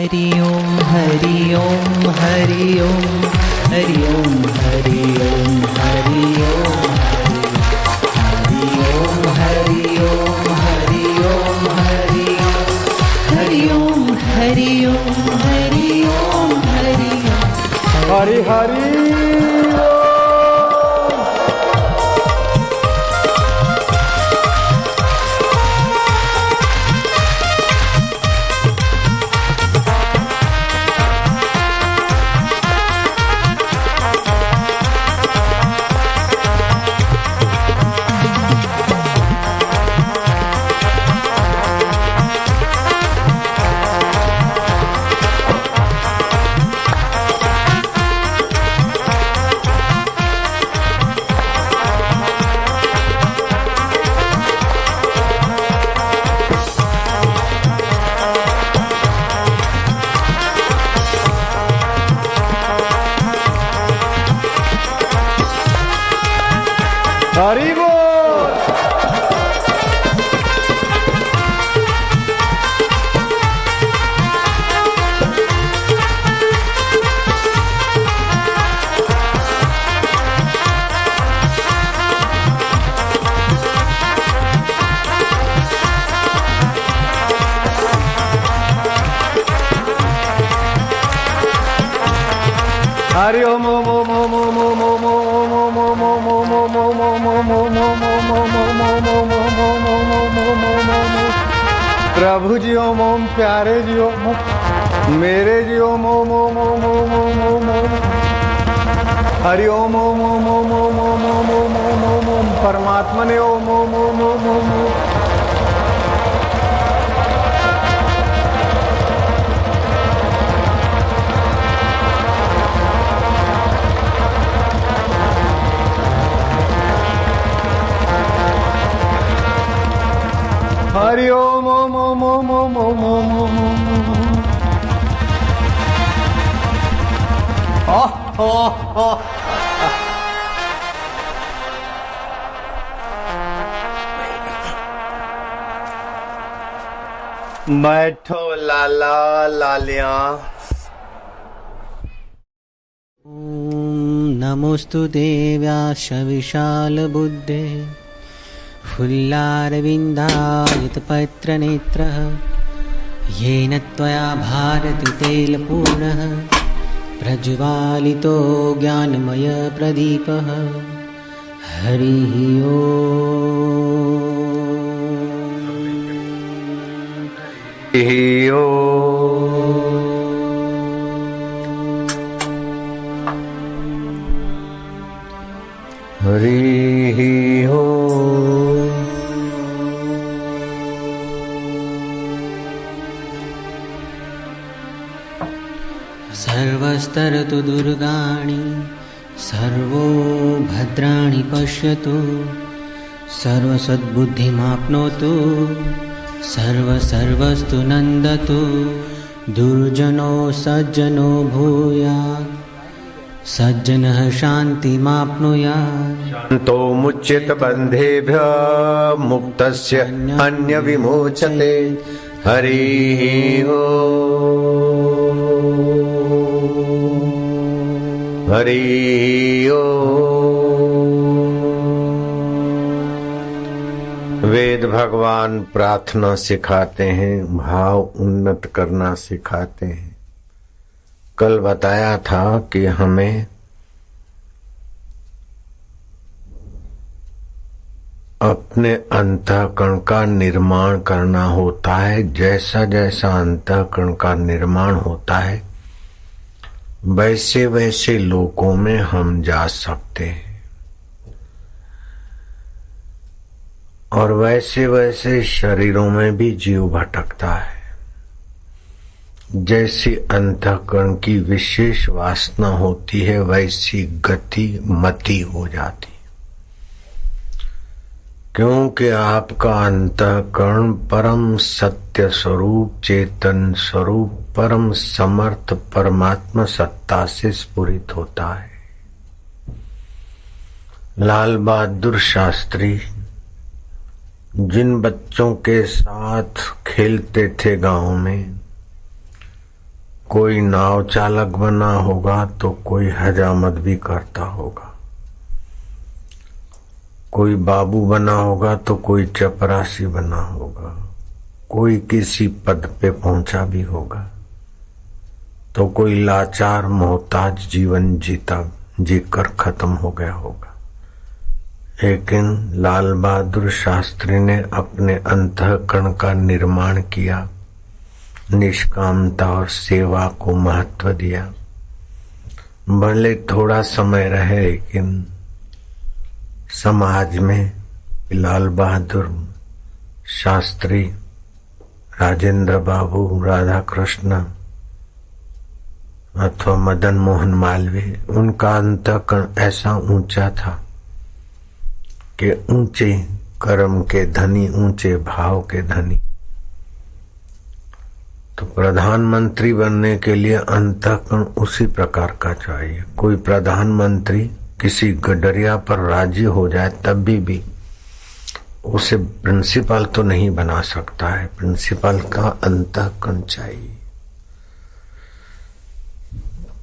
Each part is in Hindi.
हरि ओम हरि ओम हरि ओम हरि ओम हरि ओम हरि ओम हरि ओम हरि ओम हरि ओम हरि ओम हरि ओम हरि ओम हरि ओम हरि हरि हरि बोल। हरि ओम ओम ओम ओम ओम ओम ओम ओम ओम ओम ओम ओम प्रभु जी ओम ओम, प्यारे जी ओम, मेरे जी ओम ओम ओम ओम ओम ओम ओम ओम, हरि ओम ओम ओम ओम ओम ओम ओम ओम ओम ओम ओम, परमात्मा ने ओम ओम ओम ओम ओम ओम। हरि ओम ओम ओम ओम ओम ओम ओम ओम ओम। बैठो लाला लालिया। नमोस्तु देव्याश विशालबुद्धे फुल्लारविन्दायतपत्रनेत्रः येन त्वया भारती तैलपूर्णः प्रज्वालितो ज्ञानमयप्रदीपः। हरिः ओम हरिः ओम। सर्वस्तरतु दुर्गाणि सर्वो भद्राणि पश्यतु सर्वसद्बुद्धिमाप्नोतु सर्वस्तु नन्दतु दुर्जनो सज्जनो भूयात् सज्जनः शान्तिमाप्नुयात्। शान्तो मुच्यत बन्धेभ्यः मुक्तस्य अन्य विमोचते। हरिः ओम हरिः ओम। वेद भगवान प्रार्थना सिखाते हैं, भाव उन्नत करना सिखाते हैं। कल बताया था कि हमें अपने अंतःकरण का निर्माण करना होता है। जैसा जैसा अंतःकरण का निर्माण होता है वैसे वैसे लोकों में हम जा सकते हैं और वैसे वैसे शरीरों में भी जीव भटकता है। जैसी अंतःकरण की विशेष वासना होती है वैसी गति मति हो जाती, क्योंकि आपका अंतःकरण परम सत्य स्वरूप चेतन स्वरूप परम समर्थ परमात्मा सत्ता से स्फुरित होता है। लाल बहादुर शास्त्री जिन बच्चों के साथ खेलते थे गांव में, कोई नाव चालक बना होगा तो कोई हजामत भी करता होगा, कोई बाबू बना होगा तो कोई चपरासी बना होगा, कोई किसी पद पे पहुंचा भी होगा तो कोई लाचार मोहताज जीवन जीकर खत्म हो गया होगा। लेकिन लाल बहादुर शास्त्री ने अपने अंतःकरण का निर्माण किया, निष्कामता और सेवा को महत्व दिया। भले थोड़ा समय रहे लेकिन समाज में लाल बहादुर शास्त्री, राजेंद्र बाबू, राधा कृष्ण अथवा मदन मोहन मालवीय, उनका अंतःकरण ऐसा ऊंचा था कि ऊंचे कर्म के धनी, ऊंचे भाव के धनी। तो प्रधानमंत्री बनने के लिए अंतःकरण उसी प्रकार का चाहिए। कोई प्रधानमंत्री किसी गडरिया पर राजी हो जाए तब भी उसे प्रिंसिपल तो नहीं बना सकता है। प्रिंसिपल का अंतःकरण चाहिए।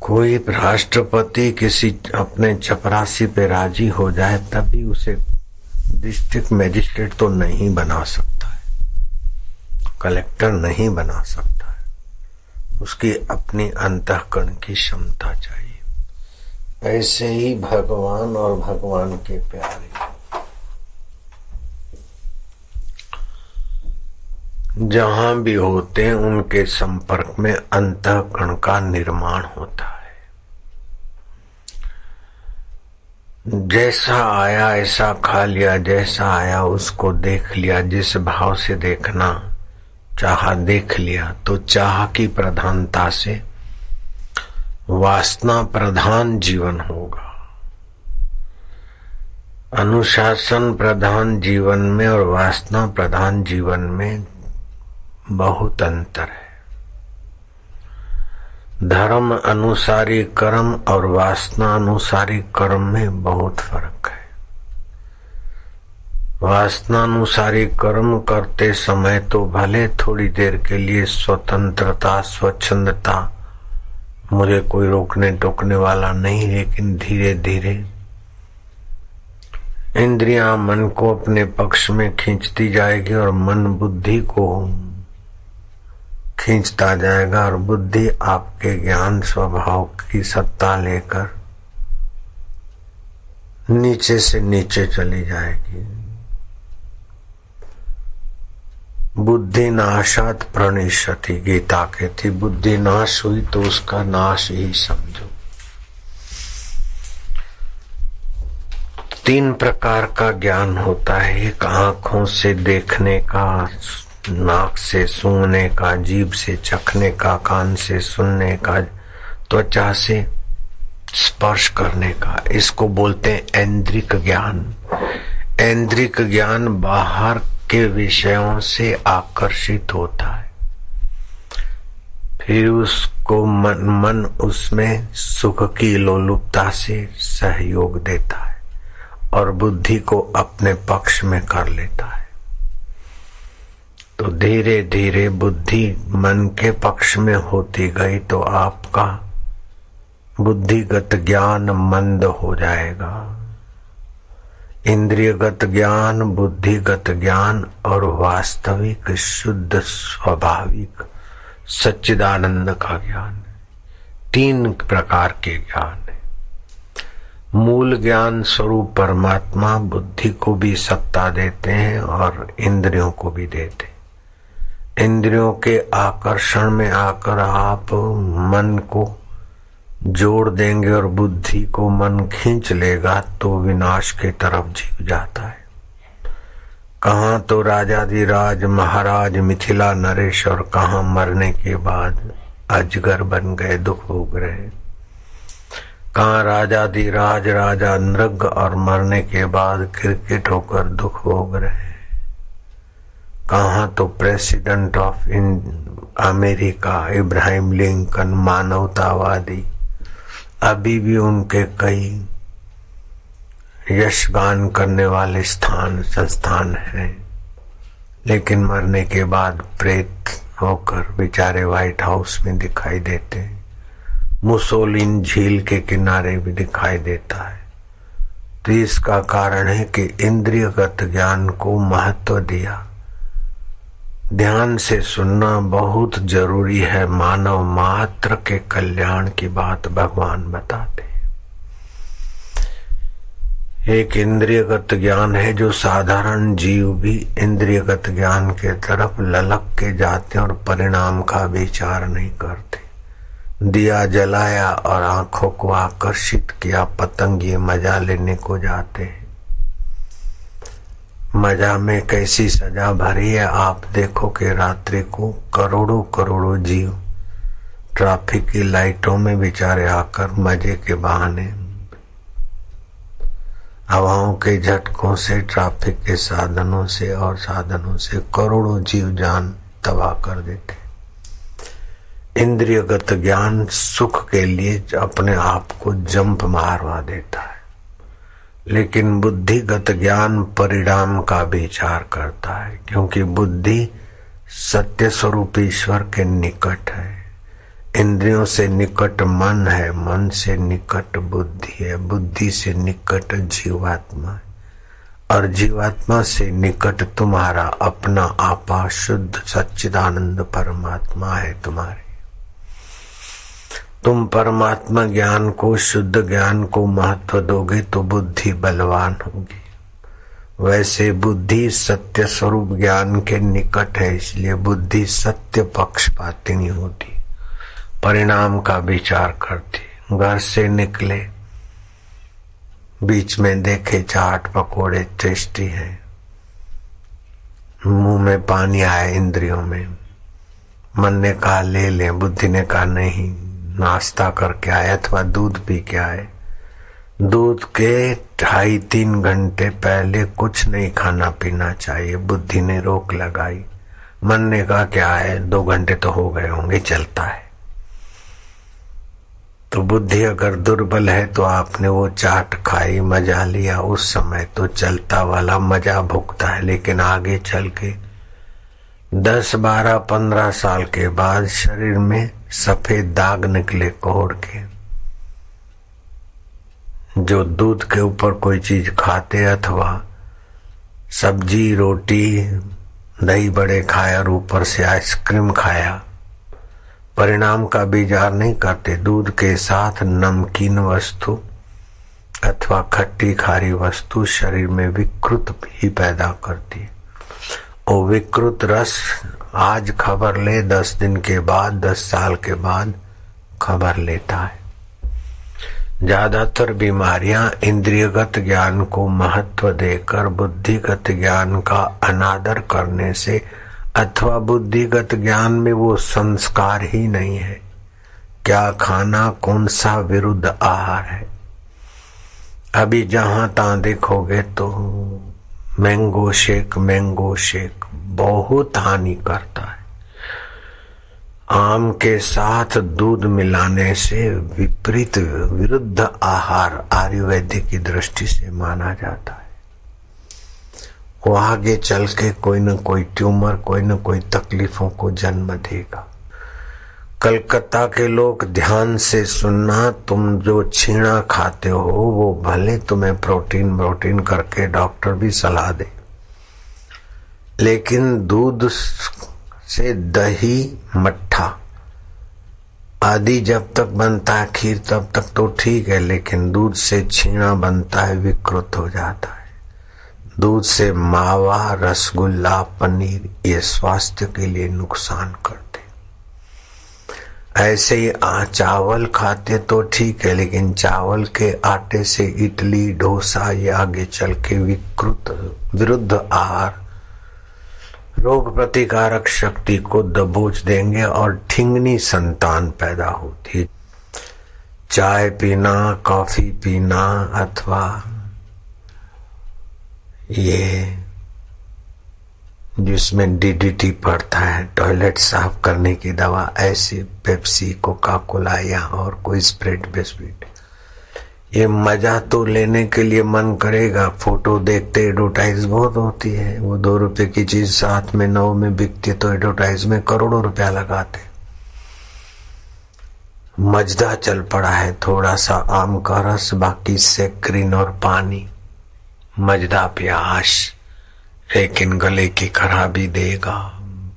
कोई राष्ट्रपति किसी अपने चपरासी पे राजी हो जाए तभी उसे डिस्ट्रिक्ट मजिस्ट्रेट तो नहीं बना सकता है, कलेक्टर नहीं बना सकता है। उसकी अपनी अंतःकरण की क्षमता चाहिए। ऐसे ही भगवान और भगवान के प्यारे जहां भी होते हैं उनके संपर्क में अंतःकरण का निर्माण होता है। जैसा आया ऐसा खा लिया, जैसा आया उसको देख लिया। जिस भाव से देखना चाहा देख लिया। तो चाह की प्रधानता से वासना प्रधान जीवन होगा। अनुशासन प्रधान जीवन में और वासना प्रधान जीवन में बहुत अंतर है। धर्म अनुसारी कर्म और वासना अनुसारी कर्म में बहुत फर्क है। वासना अनुसारी कर्म करते समय तो भले थोड़ी देर के लिए स्वतंत्रता, स्वच्छंदता, मुझे कोई रोकने टोकने वाला नहीं, लेकिन धीरे धीरे इंद्रियां मन को अपने पक्ष में खींचती जाएगी और मन बुद्धि को खींचता जाएगा और बुद्धि आपके ज्ञान स्वभाव की सत्ता लेकर नीचे से नीचे चली जाएगी। बुद्धि नाशात प्रणिष्यति, गीता कहती बुद्धि नाश हुई तो उसका नाश ही समझो। 3 प्रकार का ज्ञान होता है। एक आंखों से देखने का, नाक से सूंघने का, जीभ से चखने का, कान से सुनने का, त्वचा से स्पर्श करने का। इसको बोलते हैं ऐन्द्रिक ज्ञान। ऐन्द्रिक ज्ञान बाहर के विषयों से आकर्षित होता है, फिर उसको मन उसमें सुख की लोलुपता से सहयोग देता है और बुद्धि को अपने पक्ष में कर लेता है। तो धीरे धीरे बुद्धि मन के पक्ष में होती गई तो आपका बुद्धिगत ज्ञान मंद हो जाएगा। इंद्रियगत ज्ञान, बुद्धिगत ज्ञान और वास्तविक शुद्ध स्वाभाविक सच्चिदानंद का ज्ञान, 3 प्रकार के ज्ञान है। मूल ज्ञान स्वरूप परमात्मा बुद्धि को भी सत्ता देते हैं और इंद्रियों को भी देते हैं। इंद्रियों के आकर्षण में आकर आप मन को जोड़ देंगे और बुद्धि को मन खींच लेगा तो विनाश के तरफ जीव जाता है। कहाँ तो राजाधिराज महाराज मिथिला नरेश और कहाँ मरने के बाद अजगर बन गए, दुख भोग रहे। कहाँ राजाधिराज राजा नृग और मरने के बाद क्रिकेट होकर दुख भोग रहे। कहाँ तो president of America Ibrahim Lincoln मानवतावादी, अभी भी उनके कई यशगान करने वाले संस्थान हैं, लेकिन मरने के बाद प्रेत होकर बेचारे व्हाइट हाउस में दिखाई देते। मुसोलिन झील के किनारे भी दिखाई देता है। तो इसका कारण है कि इंद्रियगत ज्ञान को महत्व दिया। ध्यान से सुनना बहुत जरूरी है। मानव मात्र के कल्याण की बात भगवान बताते हैं। एक इंद्रियगत ज्ञान है जो साधारण जीव भी इंद्रियगत ज्ञान के तरफ ललक के जाते और परिणाम का विचार नहीं करते। दिया जलाया और आंखों को आकर्षित किया, पतंग ये मजा लेने को जाते हैं। मजा में कैसी सजा भरी है। आप देखो कि रात्रि को करोड़ों करोड़ों जीव ट्रैफिक की लाइटों में बेचारे आकर मजे के बहाने हवाओं के झटकों से, ट्रैफिक के साधनों से और साधनों से करोड़ों जीव जान तबाह कर देते। इंद्रियगत ज्ञान सुख के लिए अपने आप को जंप मारवा देता है, लेकिन बुद्धिगत ज्ञान परिणाम का विचार करता है, क्योंकि बुद्धि सत्य स्वरूप ईश्वर के निकट है। इंद्रियों से निकट मन है, मन से निकट बुद्धि है, बुद्धि से निकट जीवात्मा है, और जीवात्मा से निकट तुम्हारा अपना आपा शुद्ध सच्चिदानंद परमात्मा है तुम्हारे। तुम परमात्मा ज्ञान को, शुद्ध ज्ञान को महत्व दोगे तो बुद्धि बलवान होगी। वैसे बुद्धि सत्य स्वरूप ज्ञान के निकट है, इसलिए बुद्धि सत्य पक्षपाती नहीं होती, परिणाम का विचार करती। घर से निकले, बीच में देखे चाट पकोड़े टेस्टी हैं, मुंह में पानी आए इंद्रियों में, मन ने कहा ले लें, बुद्धि ने कहा नहीं, नाश्ता करके आए अथवा दूध पी के आए। दूध के 2.5-3 घंटे पहले कुछ नहीं खाना पीना चाहिए, बुद्धि ने रोक लगाई। मन ने कहा क्या है, 2 घंटे तो हो गए होंगे, चलता है। तो बुद्धि अगर दुर्बल है तो आपने वो चाट खाई, मजा लिया, उस समय तो चलता वाला मजा भुगता है, लेकिन आगे चल के 10, 12, 15 साल के बाद शरीर में सफेद दाग निकले कोहड़ के। जो दूध के ऊपर कोई चीज खाते अथवा सब्जी, रोटी, दही बड़े खाया और ऊपर से आइसक्रीम खाया, परिणाम का विचार नहीं करते। दूध के साथ नमकीन वस्तु अथवा खट्टी खारी वस्तु शरीर में विकृत भी पैदा करती है। और विकृत रस आज खबर ले, 10 दिन के बाद, 10 साल के बाद खबर लेता है। ज्यादातर बीमारियां इंद्रियगत ज्ञान को महत्व देकर बुद्धिगत ज्ञान का अनादर करने से अथवा बुद्धिगत ज्ञान में वो संस्कार ही नहीं है। क्या खाना, कौन सा विरुद्ध आहार है। अभी जहां तहां देखोगे तो मैंगो शेक बहुत हानि करता है। आम के साथ दूध मिलाने से विपरीत विरुद्ध आहार आयुर्वेदिक की दृष्टि से माना जाता है। वो आगे चल के कोई न कोई ट्यूमर, कोई न कोई तकलीफों को जन्म देगा। कलकत्ता के लोग ध्यान से सुनना, तुम जो छीना खाते हो वो भले तुम्हें प्रोटीन करके डॉक्टर भी सलाह दे, लेकिन दूध से दही, मट्ठा आदि जब तक बनता है, खीर तब तक तो ठीक है, लेकिन दूध से छीना बनता है, विकृत हो जाता है। दूध से मावा, रसगुल्ला, पनीर ये स्वास्थ्य के लिए नुकसान करते। ऐसे ही चावल खाते तो ठीक है, लेकिन चावल के आटे से इडली, डोसा ये आगे चल के विकृत विरुद्ध आहार रोग प्रतिकारक शक्ति को दबोच देंगे और ठिंगनी संतान पैदा होती। चाय पीना, कॉफी पीना अथवा ये जिसमें डीडीटी पड़ता है, टॉयलेट साफ करने की दवा, ऐसी पेप्सी, कोका कोला या और कोई स्प्रेड बिस्किट, ये मजा तो लेने के लिए मन करेगा। फोटो देखते एडवर्टाइज बहुत होती है, वो 2 रुपए की चीज 7 में 9 में बिकती, तो एडवर्टाइज में करोड़ों रुपया लगाते। मजदा चल पड़ा है, थोड़ा सा आम का रस, बाकी सेक्रिन और पानी। मजदा प्यास, लेकिन गले की खराबी देगा,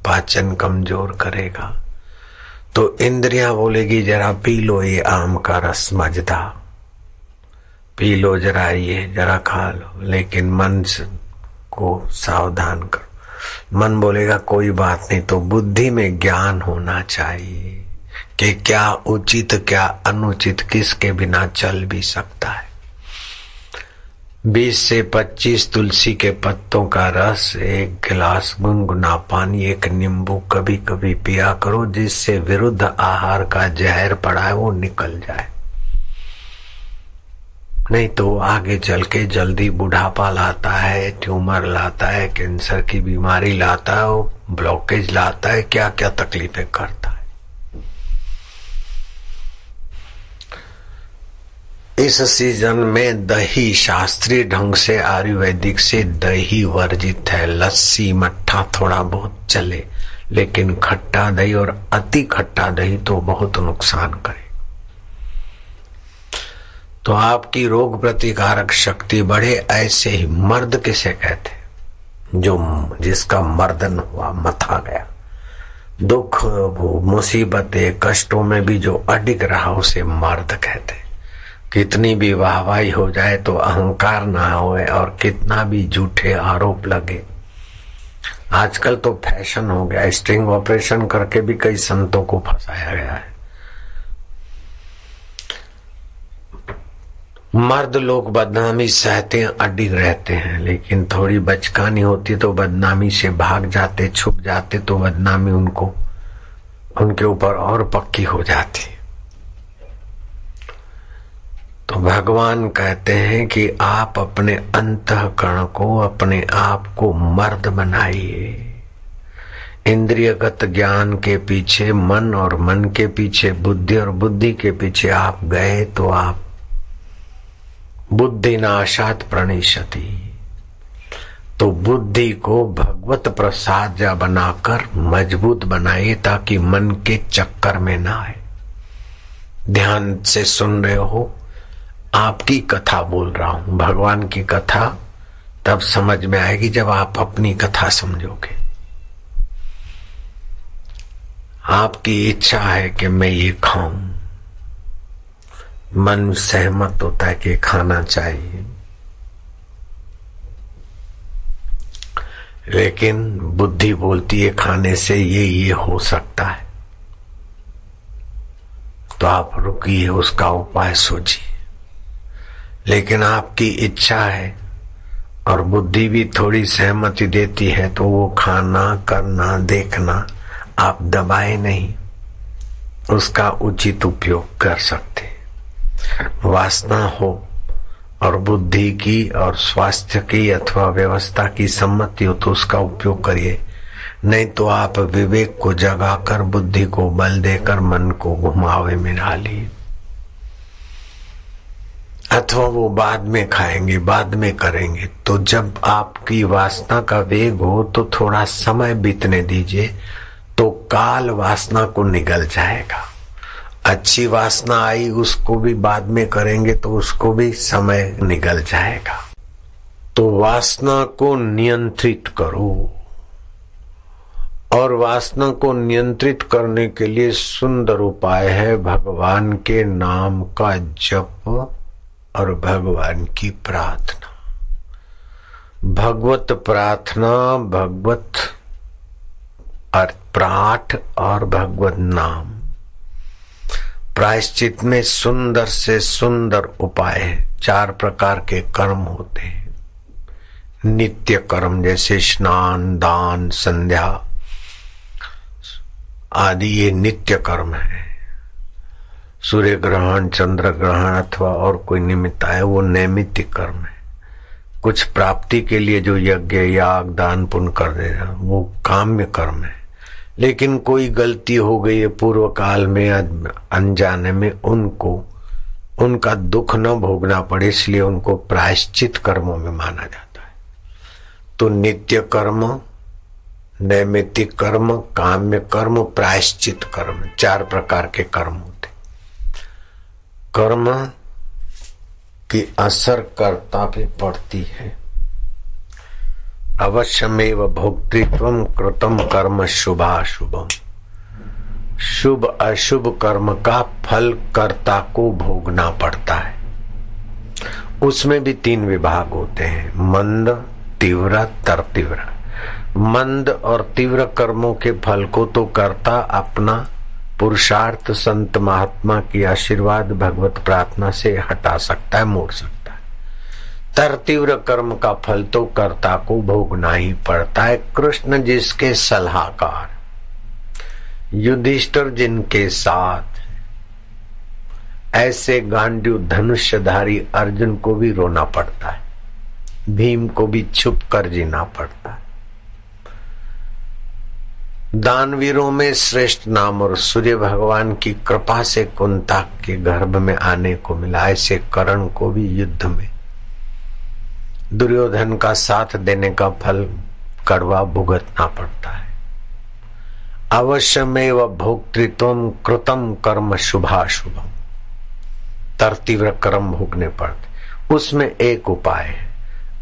पाचन कमजोर करेगा। तो इंद्रियां बोलेगी जरा पी लो ये आम का रस मजदा, पी लो जरा, ये जरा खा लो, लेकिन मन को सावधान करो। मन बोलेगा कोई बात नहीं। तो बुद्धि में ज्ञान होना चाहिए कि क्या उचित क्या अनुचित, किसके बिना चल भी सकता है। 20 से 25 तुलसी के पत्तों का रस, 1 गिलास गुनगुना पानी, 1 नींबू कभी कभी पिया करो, जिससे विरुद्ध आहार का जहर पड़ा है वो निकल जाए। नहीं तो आगे चल के जल्दी बुढ़ापा लाता है, ट्यूमर लाता है, कैंसर की बीमारी लाता है, ब्लॉकेज लाता है, क्या क्या तकलीफें करता है। इस सीजन में दही शास्त्रीय ढंग से आयुर्वेदिक से दही वर्जित है। लस्सी मट्ठा थोड़ा बहुत चले, लेकिन खट्टा दही और अति खट्टा दही तो बहुत नुकसान करे। तो आपकी रोग प्रतिकारक शक्ति बढ़े। ऐसे ही मर्द किसे कहते, जो जिसका मर्दन हुआ, मथा गया, दुख मुसीबतें कष्टों में भी जो अडिग रहा उसे मर्द कहते। कितनी भी वाहवाही हो जाए तो अहंकार ना होए, और कितना भी झूठे आरोप लगे। आजकल तो फैशन हो गया, स्ट्रिंग ऑपरेशन करके भी कई संतों को फंसाया गया है। मर्द लोग बदनामी सहते हैं, अडिग रहते हैं, लेकिन थोड़ी बचकानी होती तो बदनामी से भाग जाते, छुप जाते, तो बदनामी उनके ऊपर और पक्की हो जाती। तो भगवान कहते हैं कि आप अपने अंतःकरण को, अपने आप को मर्द बनाइए। इंद्रियगत ज्ञान के पीछे मन, और मन के पीछे बुद्धि, और बुद्धि के पीछे आप गए तो आप बुद्धि नाशात प्रणिशति। तो बुद्धि को भगवत प्रसाद जा बनाकर मजबूत बनाइए, ताकि मन के चक्कर में ना आए। ध्यान से सुन रहे हो, आपकी कथा बोल रहा हूं। भगवान की कथा तब समझ में आएगी जब आप अपनी कथा समझोगे। आपकी इच्छा है कि मैं ये खाऊं, मन सहमत होता है कि खाना चाहिए, लेकिन बुद्धि बोलती है खाने से ये हो सकता है। तो आप रुकिए, उसका उपाय सोचिए। लेकिन आपकी इच्छा है और बुद्धि भी थोड़ी सहमति देती है, तो वो खाना, करना, देखना आप दबाए नहीं, उसका उचित उपयोग कर सकते। वासना हो और बुद्धि की और स्वास्थ्य की अथवा व्यवस्था की सम्मति हो तो उसका उपयोग करिए। नहीं तो आप विवेक को जगाकर बुद्धि को बल देकर मन को घुमावे में डालिए। अथवा वो बाद में खाएंगे, बाद में करेंगे। तो जब आपकी वासना का वेग हो तो थोड़ा समय बीतने दीजिए, तो काल वासना को निगल जाएगा। अच्छी वासना आई, उसको भी बाद में करेंगे तो उसको भी समय निगल जाएगा। तो वासना को नियंत्रित करो, और वासना को नियंत्रित करने के लिए सुंदर उपाय है भगवान के नाम का जप और भगवान की प्रार्थना। भगवत प्रार्थना, भगवत पाठ और भगवत नाम। प्रायश्चित में सुंदर से सुंदर उपाय है। 4 प्रकार के कर्म होते हैं। नित्य कर्म जैसे स्नान, दान, संध्या आदि, ये नित्य कर्म है। सूर्य ग्रहण, चंद्र ग्रहण अथवा और कोई निमित्त है, वो नैमित्तिक कर्म है। कुछ प्राप्ति के लिए जो यज्ञ, याग, दान, पुण्य कर देना, वो काम्य कर्म है। लेकिन कोई गलती हो गई है पूर्व काल में, अनजाने में, उनका दुख न भोगना पड़े, इसलिए उनको प्रायश्चित कर्मों में माना जाता है। तो नित्य कर्म, नैमित्तिक कर्म, काम्य कर्म, प्रायश्चित कर्म, 4 प्रकार के कर्म होते। कर्म की असर कर्ता पे पड़ती है। अवश्यमेव भोक्तृत्वम कृतम कर्म शुभाशुभम। शुभ अशुभ कर्म का फल कर्ता को भोगना पड़ता है। उसमें भी 3 विभाग होते हैं, मंद, तीव्र, तरतीव्र। मंद और तीव्र कर्मों के फल को तो कर्ता अपना पुरुषार्थ, संत महात्मा की आशीर्वाद, भगवत प्रार्थना से हटा सकता है, मोड़ सकता है। तरतीव्र कर्म का फल तो कर्ता को भोगना ही पड़ता है। कृष्ण जिसके सलाहकार, युधिष्ठिर जिनके साथ, ऐसे गांडीव धनुष्यधारी अर्जुन को भी रोना पड़ता है, भीम को भी छुप कर जीना पड़ता है। दानवीरों में श्रेष्ठ नाम और सूर्य भगवान की कृपा से कुंता के गर्भ में आने को मिला। ऐसे कर्ण को भी युद्ध में दुर्योधन का साथ देने का फल कड़वा भुगतना पड़ता है। अवश्यमेव भोक्तृत्वम कृतम कर्म शुभाशुभम। तरतीव्र कर्म भोगने पड़ते। उसमें एक उपाय है,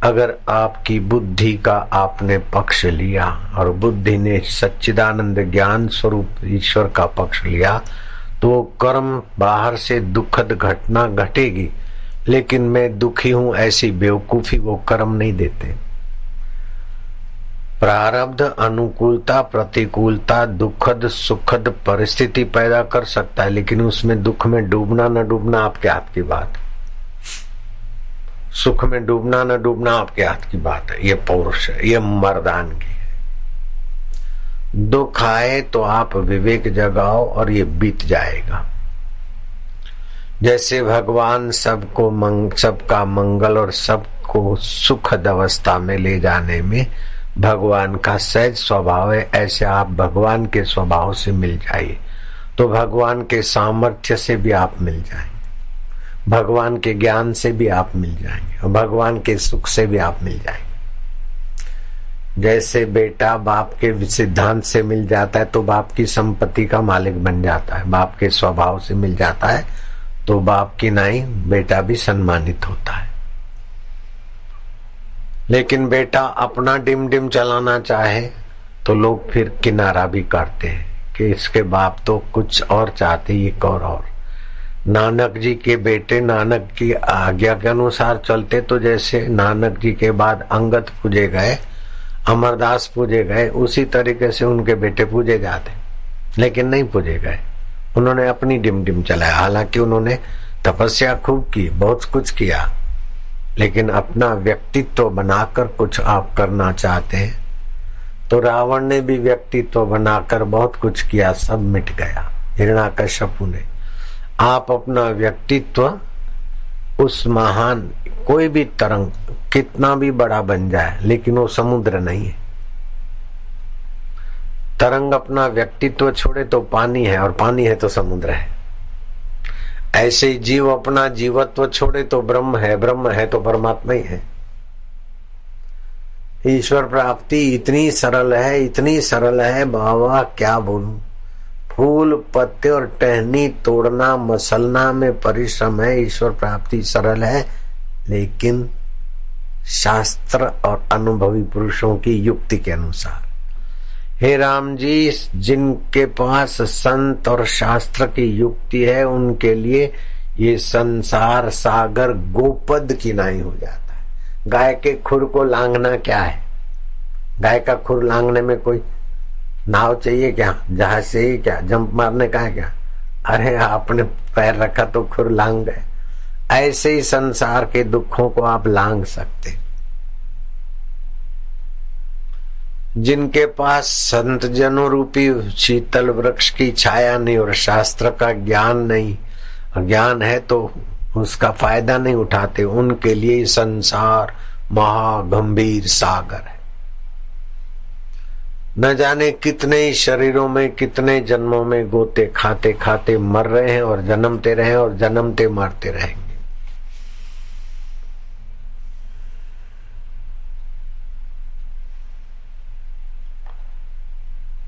अगर आपकी बुद्धि का आपने पक्ष लिया और बुद्धि ने सच्चिदानंद ज्ञान स्वरूप ईश्वर का पक्ष लिया, तो वो कर्म बाहर से दुखद घटना घटेगी, लेकिन मैं दुखी हूं ऐसी बेवकूफी वो कर्म नहीं देते। प्रारब्ध अनुकूलता, प्रतिकूलता, दुखद सुखद परिस्थिति पैदा कर सकता है, लेकिन उसमें दुख में डूबना न डूबना आपके हाथ की बात है। सुख में डूबना न डूबना आपके हाथ की बात है। ये पौरुष है, ये मर्दानगी है। दुख आए तो आप विवेक जगाओ और ये बीत जाएगा। जैसे भगवान सबका मंगल और सबको सुखद अवस्था में ले जाने में भगवान का सहज स्वभाव है, ऐसे आप भगवान के स्वभाव से मिल जाइए तो भगवान के सामर्थ्य से भी आप मिल जाएंगे, भगवान के ज्ञान से भी आप मिल जाएंगे और भगवान के सुख से भी आप मिल जाएंगे। जैसे बेटा बाप के सिद्धांत से मिल जाता है तो बाप की संपत्ति का मालिक बन जाता है, बाप के स्वभाव से मिल जाता है तो बाप की नाई बेटा भी सम्मानित होता है। लेकिन बेटा अपना डिम डिम चलाना चाहे तो लोग फिर किनारा भी करते हैं कि इसके बाप तो कुछ और चाहते, ये और। नानक जी के बेटे नानक की आज्ञा के अनुसार चलते तो जैसे नानक जी के बाद अंगद पूजे गए, अमरदास पूजे गए, उसी तरीके से उनके बेटे पूजे जाते, लेकिन नहीं पूजे गए। उन्होंने अपनी डिम डिम चलाया। हालांकि उन्होंने तपस्या खूब की, बहुत कुछ किया, लेकिन अपना व्यक्तित्व बनाकर कुछ आप करना चाहते हैं तो रावण ने भी व्यक्तित्व बनाकर बहुत कुछ किया, सब मिट गया हिरण्याकश्यपु ने। आप अपना व्यक्तित्व उस महान, कोई भी तरंग कितना भी बड़ा बन जाए लेकिन वो समुद्र नहीं है। तरंग अपना व्यक्तित्व छोड़े तो पानी है और पानी है तो समुद्र है। ऐसे ही जीव अपना जीवत्व छोड़े तो ब्रह्म है, ब्रह्म है तो परमात्मा ही है। ईश्वर प्राप्ति इतनी सरल है, इतनी सरल है बाबा क्या बोलूं। फूल पत्ते और टहनी तोड़ना मसलना में परिश्रम है, ईश्वर प्राप्ति सरल है, लेकिन शास्त्र और अनुभवी पुरुषों की युक्ति के अनुसार। हे राम जी, जिनके पास संत और शास्त्र की युक्ति है उनके लिए ये संसार सागर गोपद की नाई हो जाता है। गाय के खुर को लांघना क्या है? गाय का खुर लांघने में कोई नाव चाहिए क्या? जहाज चाहिए क्या? जंप मारने का है क्या? अरे आपने पैर रखा तो खुर लांघ गए। ऐसे ही संसार के दुखों को आप लांघ सकते। जिनके पास संत जनों रूपी शीतल वृक्ष की छाया नहीं और शास्त्र का ज्ञान नहीं, ज्ञान है तो उसका फायदा नहीं उठाते, उनके लिए संसार महागंभीर सागर है। न जाने कितने ही शरीरों में कितने जन्मों में गोते खाते खाते मर रहे हैं और जन्मते रहे और जन्मते मरते रहेंगे।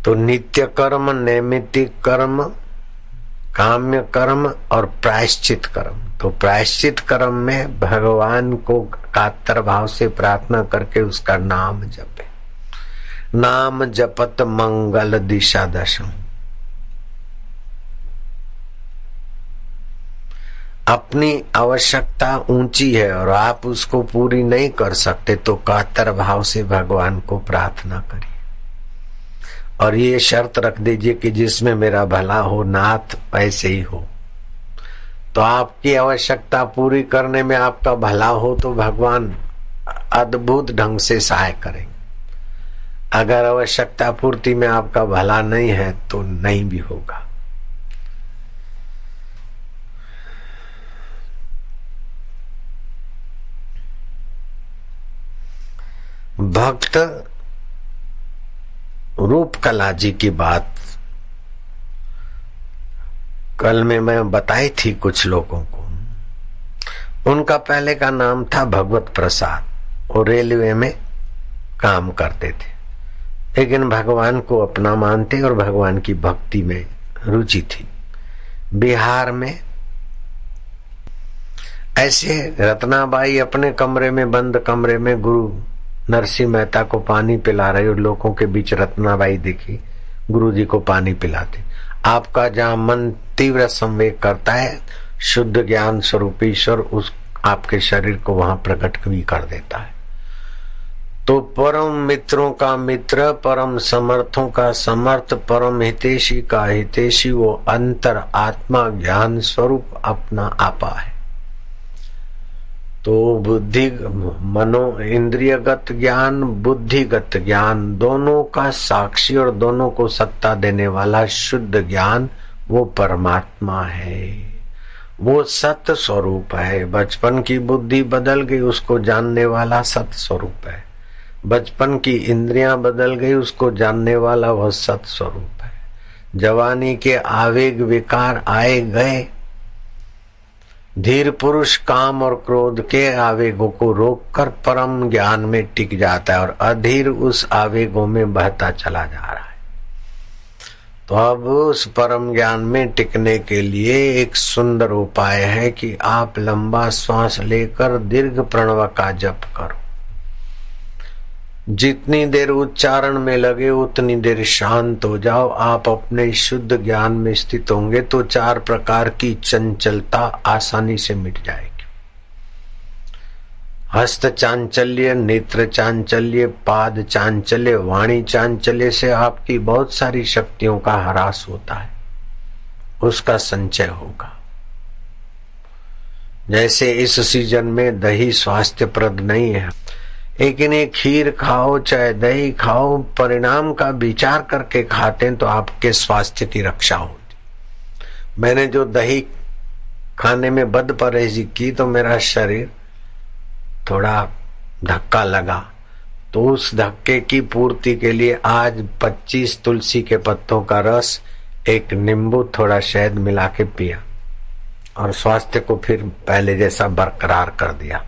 तो नित्य कर्म, नैमित्तिक कर्म, काम्य कर्म और प्रायश्चित कर्म। तो प्रायश्चित कर्म में भगवान को कातर भाव से प्रार्थना करके उसका नाम जपे। नाम जपत मंगल दिशा दशम। अपनी आवश्यकता ऊंची है और आप उसको पूरी नहीं कर सकते तो कातर भाव से भगवान को प्रार्थना करिए और ये शर्त रख दीजिए कि जिसमें मेरा भला हो नाथ वैसे ही हो। तो आपकी आवश्यकता पूरी करने में आपका भला हो तो भगवान अद्भुत ढंग से सहाय करेंगे। अगर आवश्यकता पूर्ति में आपका भला नहीं है तो नहीं भी होगा। भक्त रूप कला जी की बात कल में मैं बताई थी कुछ लोगों को। उनका पहले का नाम था भगवत प्रसाद और रेलवे में काम करते थे, लेकिन भगवान को अपना मानते और भगवान की भक्ति में रुचि थी। बिहार में ऐसे रत्नाबाई अपने कमरे में बंद कमरे में गुरु नरसिंह मेहता को पानी पिला रही और लोगों के बीच रत्नाबाई दिखी गुरु जी को पानी पिलाते। आपका जहां मन तीव्र संवेग करता है शुद्ध ज्ञान स्वरूप ईश्वर उस आपके शरीर को वहां प्रकट भी कर देता है। तो परम मित्रों का मित्र, परम समर्थों का समर्थ, परम हितैषी का हितैषी वो अंतर आत्मा ज्ञान स्वरूप अपना आपा है। तो बुद्धि मनो इंद्रियगत ज्ञान बुद्धिगत ज्ञान दोनों का साक्षी और दोनों को सत्ता देने वाला शुद्ध ज्ञान वो परमात्मा है, वो सत्य स्वरूप है। बचपन की बुद्धि बदल गई उसको जानने वाला सत्य स्वरूप है। बचपन की इंद्रियां बदल गई उसको जानने वाला वह सत्य स्वरूप है। जवानी के आवेग विकार आए गए, धीर पुरुष काम और क्रोध के आवेगों को रोककर परम ज्ञान में टिक जाता है और अधीर उस आवेगों में बहता चला जा रहा है। तो अब उस परम ज्ञान में टिकने के लिए एक सुंदर उपाय है कि आप लंबा श्वास लेकर दीर्घ प्रणव का जप करो। जितनी देर उच्चारण में लगे उतनी देर शांत हो जाओ। आप अपने शुद्ध ज्ञान में स्थित होंगे तो 4 प्रकार की चंचलता आसानी से मिट जाएगी। हस्त चांचल्य, नेत्र चांचल्य, पाद चांचल्य, वाणी चांचल्य से आपकी बहुत सारी शक्तियों का ह्रास होता है, उसका संचय होगा। जैसे इस सीजन में दही स्वास्थ्यप्रद नहीं है, लेकिन ये खीर खाओ चाहे दही खाओ परिणाम का विचार करके खाते हैं तो आपके स्वास्थ्य की रक्षा होती। मैंने जो दही खाने में बदपरहेजी की तो मेरा शरीर थोड़ा धक्का लगा, तो उस धक्के की पूर्ति के लिए आज 25 तुलसी के पत्तों का रस, 1 नींबू, थोड़ा शहद मिला के पिया और स्वास्थ्य को फिर पहले जैसा बरकरार कर दिया।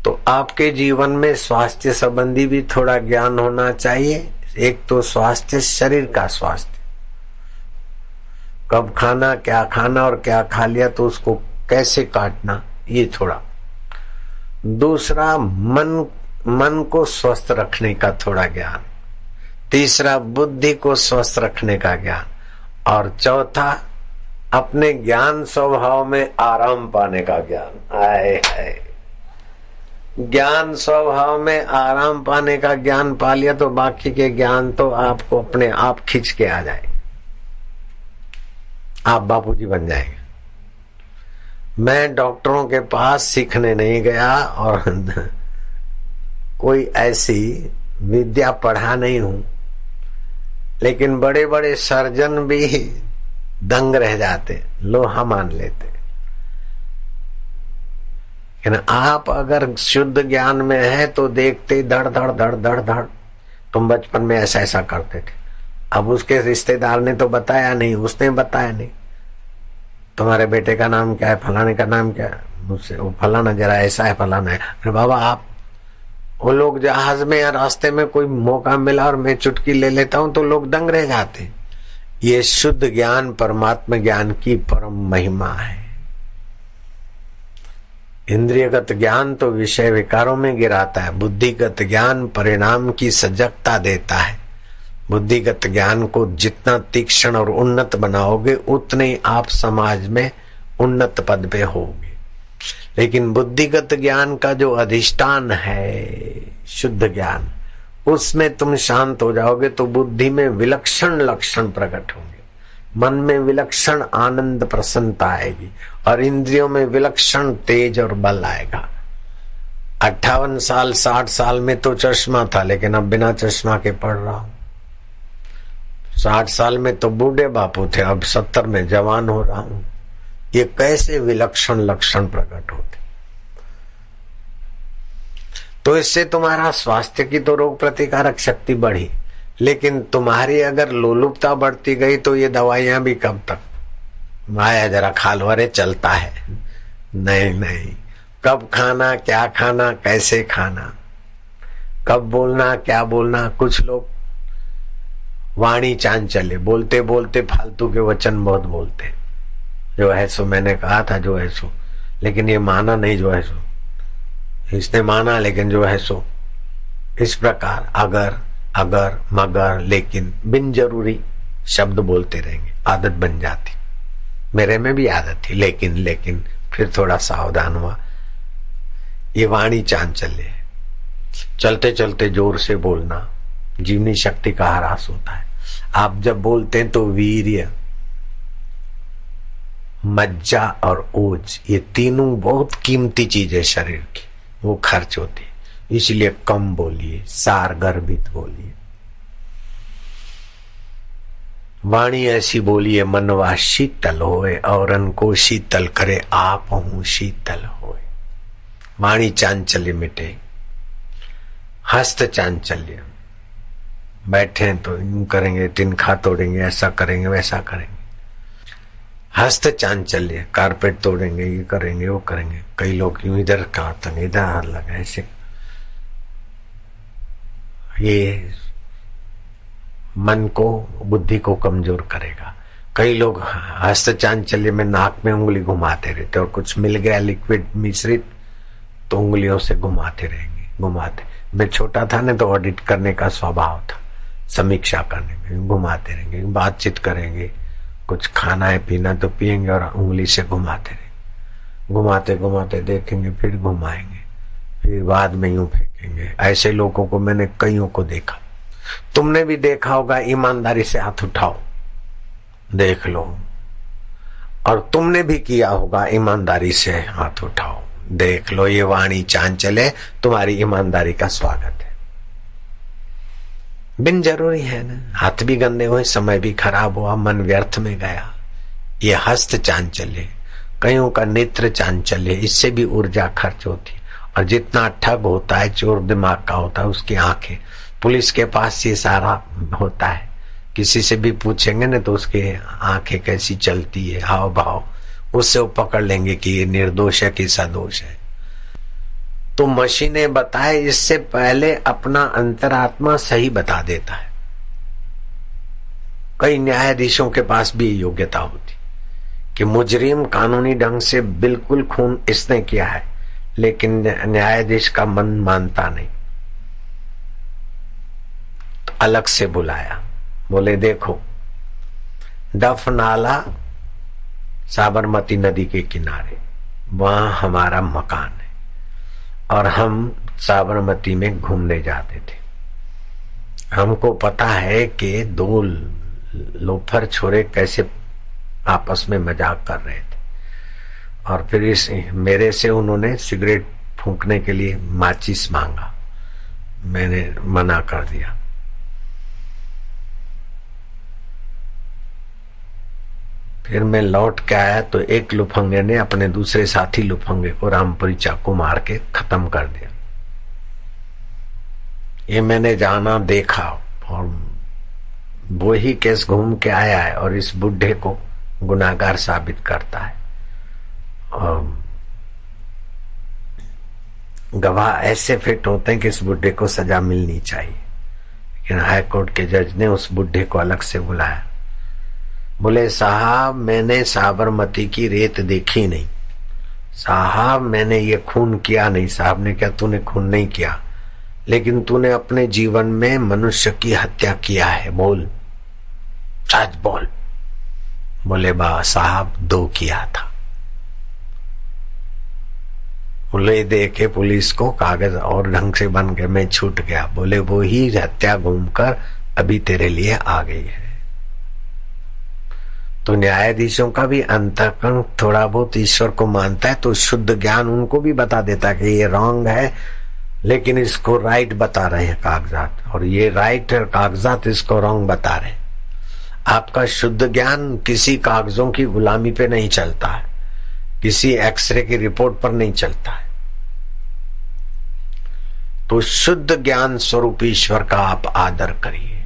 तो आपके जीवन में स्वास्थ्य संबंधी भी थोड़ा ज्ञान होना चाहिए। एक तो स्वास्थ्य, शरीर का स्वास्थ्य, कब खाना, क्या खाना और क्या खा लिया तो उसको कैसे काटना, ये थोड़ा। दूसरा मन को स्वस्थ रखने का थोड़ा ज्ञान। तीसरा बुद्धि को स्वस्थ रखने का ज्ञान। और चौथा अपने ज्ञान स्वभाव में आराम पाने का ज्ञान। आए है ज्ञान स्वभाव में आराम पाने का ज्ञान पा लिया तो बाकी के ज्ञान तो आपको अपने आप खींच के आ जाए, आप बापूजी बन जाएंगे। मैं डॉक्टरों के पास सीखने नहीं गया और कोई ऐसी विद्या पढ़ा नहीं हूं, लेकिन बड़े बड़े सर्जन भी दंग रह जाते, लोहा मान लेते। आप अगर शुद्ध ज्ञान में है तो देखते धड़ धड़ धड़ धड़ धड़। तुम बचपन में ऐसा ऐसा करते थे, अब उसके रिश्तेदार ने तो बताया नहीं, उसने बताया नहीं, तुम्हारे बेटे का नाम क्या है, फलाने का नाम क्या है, मुझसे वो फलाना जरा ऐसा है, फलाना है। अरे बाबा आप, वो लोग जहाज में या रास्ते में कोई मौका मिला और मैं चुटकी ले लेता हूं तो लोग दंग रह जाते। ये शुद्ध ज्ञान परमात्मा ज्ञान की परम महिमा है। इंद्रियगत ज्ञान तो विषय विकारों में गिराता है, बुद्धिगत ज्ञान परिणाम की सजगता देता है। बुद्धिगत ज्ञान को जितना तीक्ष्ण और उन्नत बनाओगे उतने ही आप समाज में उन्नत पद पे होगे। लेकिन बुद्धिगत ज्ञान का जो अधिष्ठान है शुद्ध ज्ञान, उसमें तुम शांत हो जाओगे तो बुद्धि में विलक्षण लक्षण प्रकट होंगे, मन में विलक्षण आनंद प्रसन्नता आएगी और इंद्रियों में विलक्षण तेज और बल आएगा। 58 साल 60 साल में तो चश्मा था, लेकिन अब बिना चश्मा के पढ़ रहा हूं। 60 साल में तो बूढ़े बापू थे, अब 70 में जवान हो रहा हूं। ये कैसे विलक्षण लक्षण प्रकट होते। तो इससे तुम्हारा स्वास्थ्य की तो रोग प्रतिकारक शक्ति बढ़ी, लेकिन तुम्हारी अगर लोलुपता बढ़ती गई तो ये दवाइयां भी कब तक। माया जरा खालवरे चलता है, नहीं, कब खाना, क्या खाना, कैसे खाना, कब बोलना, क्या बोलना। कुछ लोग वाणी चांचल्य, बोलते बोलते फालतू के वचन बहुत बोलते। जो है सो मैंने कहा था, जो है सो, लेकिन ये माना नहीं, जो है सो इसने माना, लेकिन जो है सो। इस प्रकार अगर मगर लेकिन बिन जरूरी शब्द बोलते रहेंगे, आदत बन जाती। मेरे में भी आदत थी, लेकिन फिर थोड़ा सावधान हुआ। ये वाणी चांचल्य है, चलते चलते जोर से बोलना जीवनी शक्ति का ह्रास होता है। आप जब बोलते हैं तो वीर्य, मज्जा और ओज, ये तीनों बहुत कीमती चीज है शरीर की, वो खर्च होती है। इसलिए कम बोलिए, सार गर्भित बोलिए, वाणी ऐसी बोलिए मनवा शीतल होए, औरन को शीतल करे आप हूं शीतल होए। वाणी चांचल्य मिटे। हस्त चांचल्य, बैठे तो यूं करेंगे, तिनखा तोड़ेंगे, ऐसा करेंगे, वैसा करेंगे। हस्त चांचल्य, कारपेट तोड़ेंगे, ये करेंगे, वो करेंगे। कई लोग यूं इधर काटते, इधर हाथ लगा, ऐसे। ये मन को, बुद्धि को कमजोर करेगा। कई लोग हस्त चांचल्य में नाक में उंगली घुमाते रहते, और कुछ मिल गया लिक्विड मिश्रित तो उंगलियों से घुमाते रहेंगे, घुमाते। मैं छोटा था ना तो ऑडिट करने का स्वभाव था, समीक्षा करने में घुमाते रहेंगे, बातचीत करेंगे, कुछ खाना है पीना तो पिएंगे और उंगली से घुमाते रहेंगे। घुमाते घुमाते देखेंगे, फिर घुमाएंगे, फिर बाद में यूं फेंकेंगे। ऐसे लोगों को मैंने कईयों को देखा, तुमने भी देखा होगा। ईमानदारी से हाथ उठाओ, देख लो। और तुमने भी किया होगा, ईमानदारी से हाथ उठाओ, देख लो। ये वाणी चांचल्य, तुम्हारी ईमानदारी का स्वागत है। बिन जरूरी है ना, हाथ भी गंदे हुए, समय भी खराब हुआ, मन व्यर्थ में गया। ये हस्त चांचल्य, कईयों का नेत्र चांचल्य, इससे भी ऊर्जा खर्च होती है। और जितना ठग होता है, चोर दिमाग का होता है, उसकी आंखें। पुलिस के पास ये सारा होता है, किसी से भी पूछेंगे ना तो उसके आंखें कैसी चलती है, हाव भाव, उससे वो पकड़ लेंगे कि ये निर्दोष है कि सदोष है। तो मशीनें बताए इससे पहले अपना अंतरात्मा सही बता देता है। कई न्यायाधीशों के पास भी योग्यता होती कि मुजरिम कानूनी ढंग से बिल्कुल खून इसने किया है, लेकिन न्यायाधीश का मन मानता नहीं। तो अलग से बुलाया, बोले देखो डफ नाला साबरमती नदी के किनारे, वहां हमारा मकान है और हम साबरमती में घूमने जाते थे। हमको पता है कि दो लोफर छोरे कैसे आपस में मजाक कर रहे थे, और फिर इस मेरे से उन्होंने सिगरेट फूंकने के लिए माचिस मांगा, मैंने मना कर दिया। फिर मैं लौट के आया तो एक लुफंगे ने अपने दूसरे साथी लुफंगे को रामपुरी चाकू मार के खत्म कर दिया। ये मैंने जाना, देखा, और वो ही केस घूम के आया है और इस बुढ़े को गुनाहगार साबित करता है। और गवाह ऐसे फिट होते हैं कि इस बुढ़े को सजा मिलनी चाहिए, लेकिन हाई कोर्ट के जज ने उस बुढ़े को अलग से बुलाया बोले साहब मैंने साबरमती की रेत देखी नहीं, साहब मैंने ये खून किया नहीं। साहब ने क्या तूने खून नहीं किया, लेकिन तूने अपने जीवन में मनुष्य की हत्या किया है, बोल सच बोल। बोले बा साहब 2 किया था। बोले देखे पुलिस को कागज और ढंग से बन के मैं छूट गया। बोले वो ही हत्या घूमकर अभी तेरे लिए आ गई है। तो न्यायाधीशों का भी अंतःकरण थोड़ा बहुत ईश्वर को मानता है, तो शुद्ध ज्ञान उनको भी बता देता कि ये रॉन्ग है, लेकिन इसको राइट बता रहे हैं कागजात, और ये राइट कागजात इसको रॉन्ग बता रहे हैं। आपका शुद्ध ज्ञान किसी कागजों की गुलामी पे नहीं चलता है, किसी एक्सरे की रिपोर्ट पर नहीं चलता है। तो शुद्ध ज्ञान स्वरूप ईश्वर का आप आदर करिए।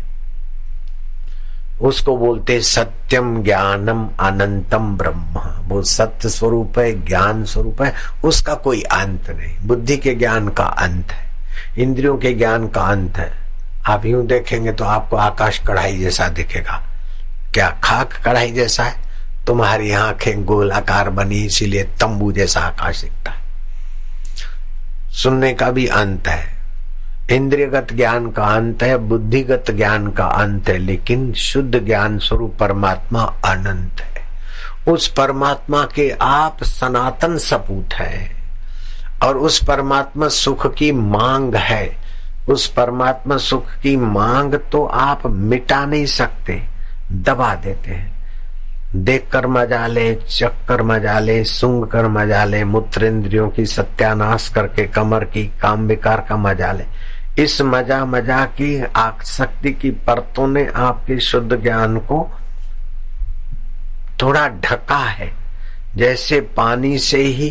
उसको बोलते सत्यम ज्ञानम अनंतम ब्रह्म। वो सत्य स्वरूप है, ज्ञान स्वरूप है, उसका कोई अंत नहीं। बुद्धि के ज्ञान का अंत है, इंद्रियों के ज्ञान का अंत है। आप यूं देखेंगे तो आपको आकाश कढ़ाई जैसा दिखेगा। क्या खाक कढ़ाई जैसा है? तुम्हारी आंखें गोलाकार बनी इसीलिए तंबू जैसा आकाश दिखता है। सुनने का भी अंत है, इंद्रियगत ज्ञान का अंत है, बुद्धिगत ज्ञान का अंत है, लेकिन शुद्ध ज्ञान स्वरूप परमात्मा अनंत है। उस परमात्मा के आप सनातन सपूत है, और उस परमात्मा सुख की मांग है। उस परमात्मा सुख की मांग तो आप मिटा नहीं सकते, दबा देते हैं। देख कर मजा ले, चक्कर मजा ले, सूंघ कर मजा ले, मूत्र इंद्रियों की सत्यानाश करके कमर की काम विकार का मजा ले। इस मजा की आसक्ति की परतों ने आपके शुद्ध ज्ञान को थोड़ा ढका है। जैसे पानी से ही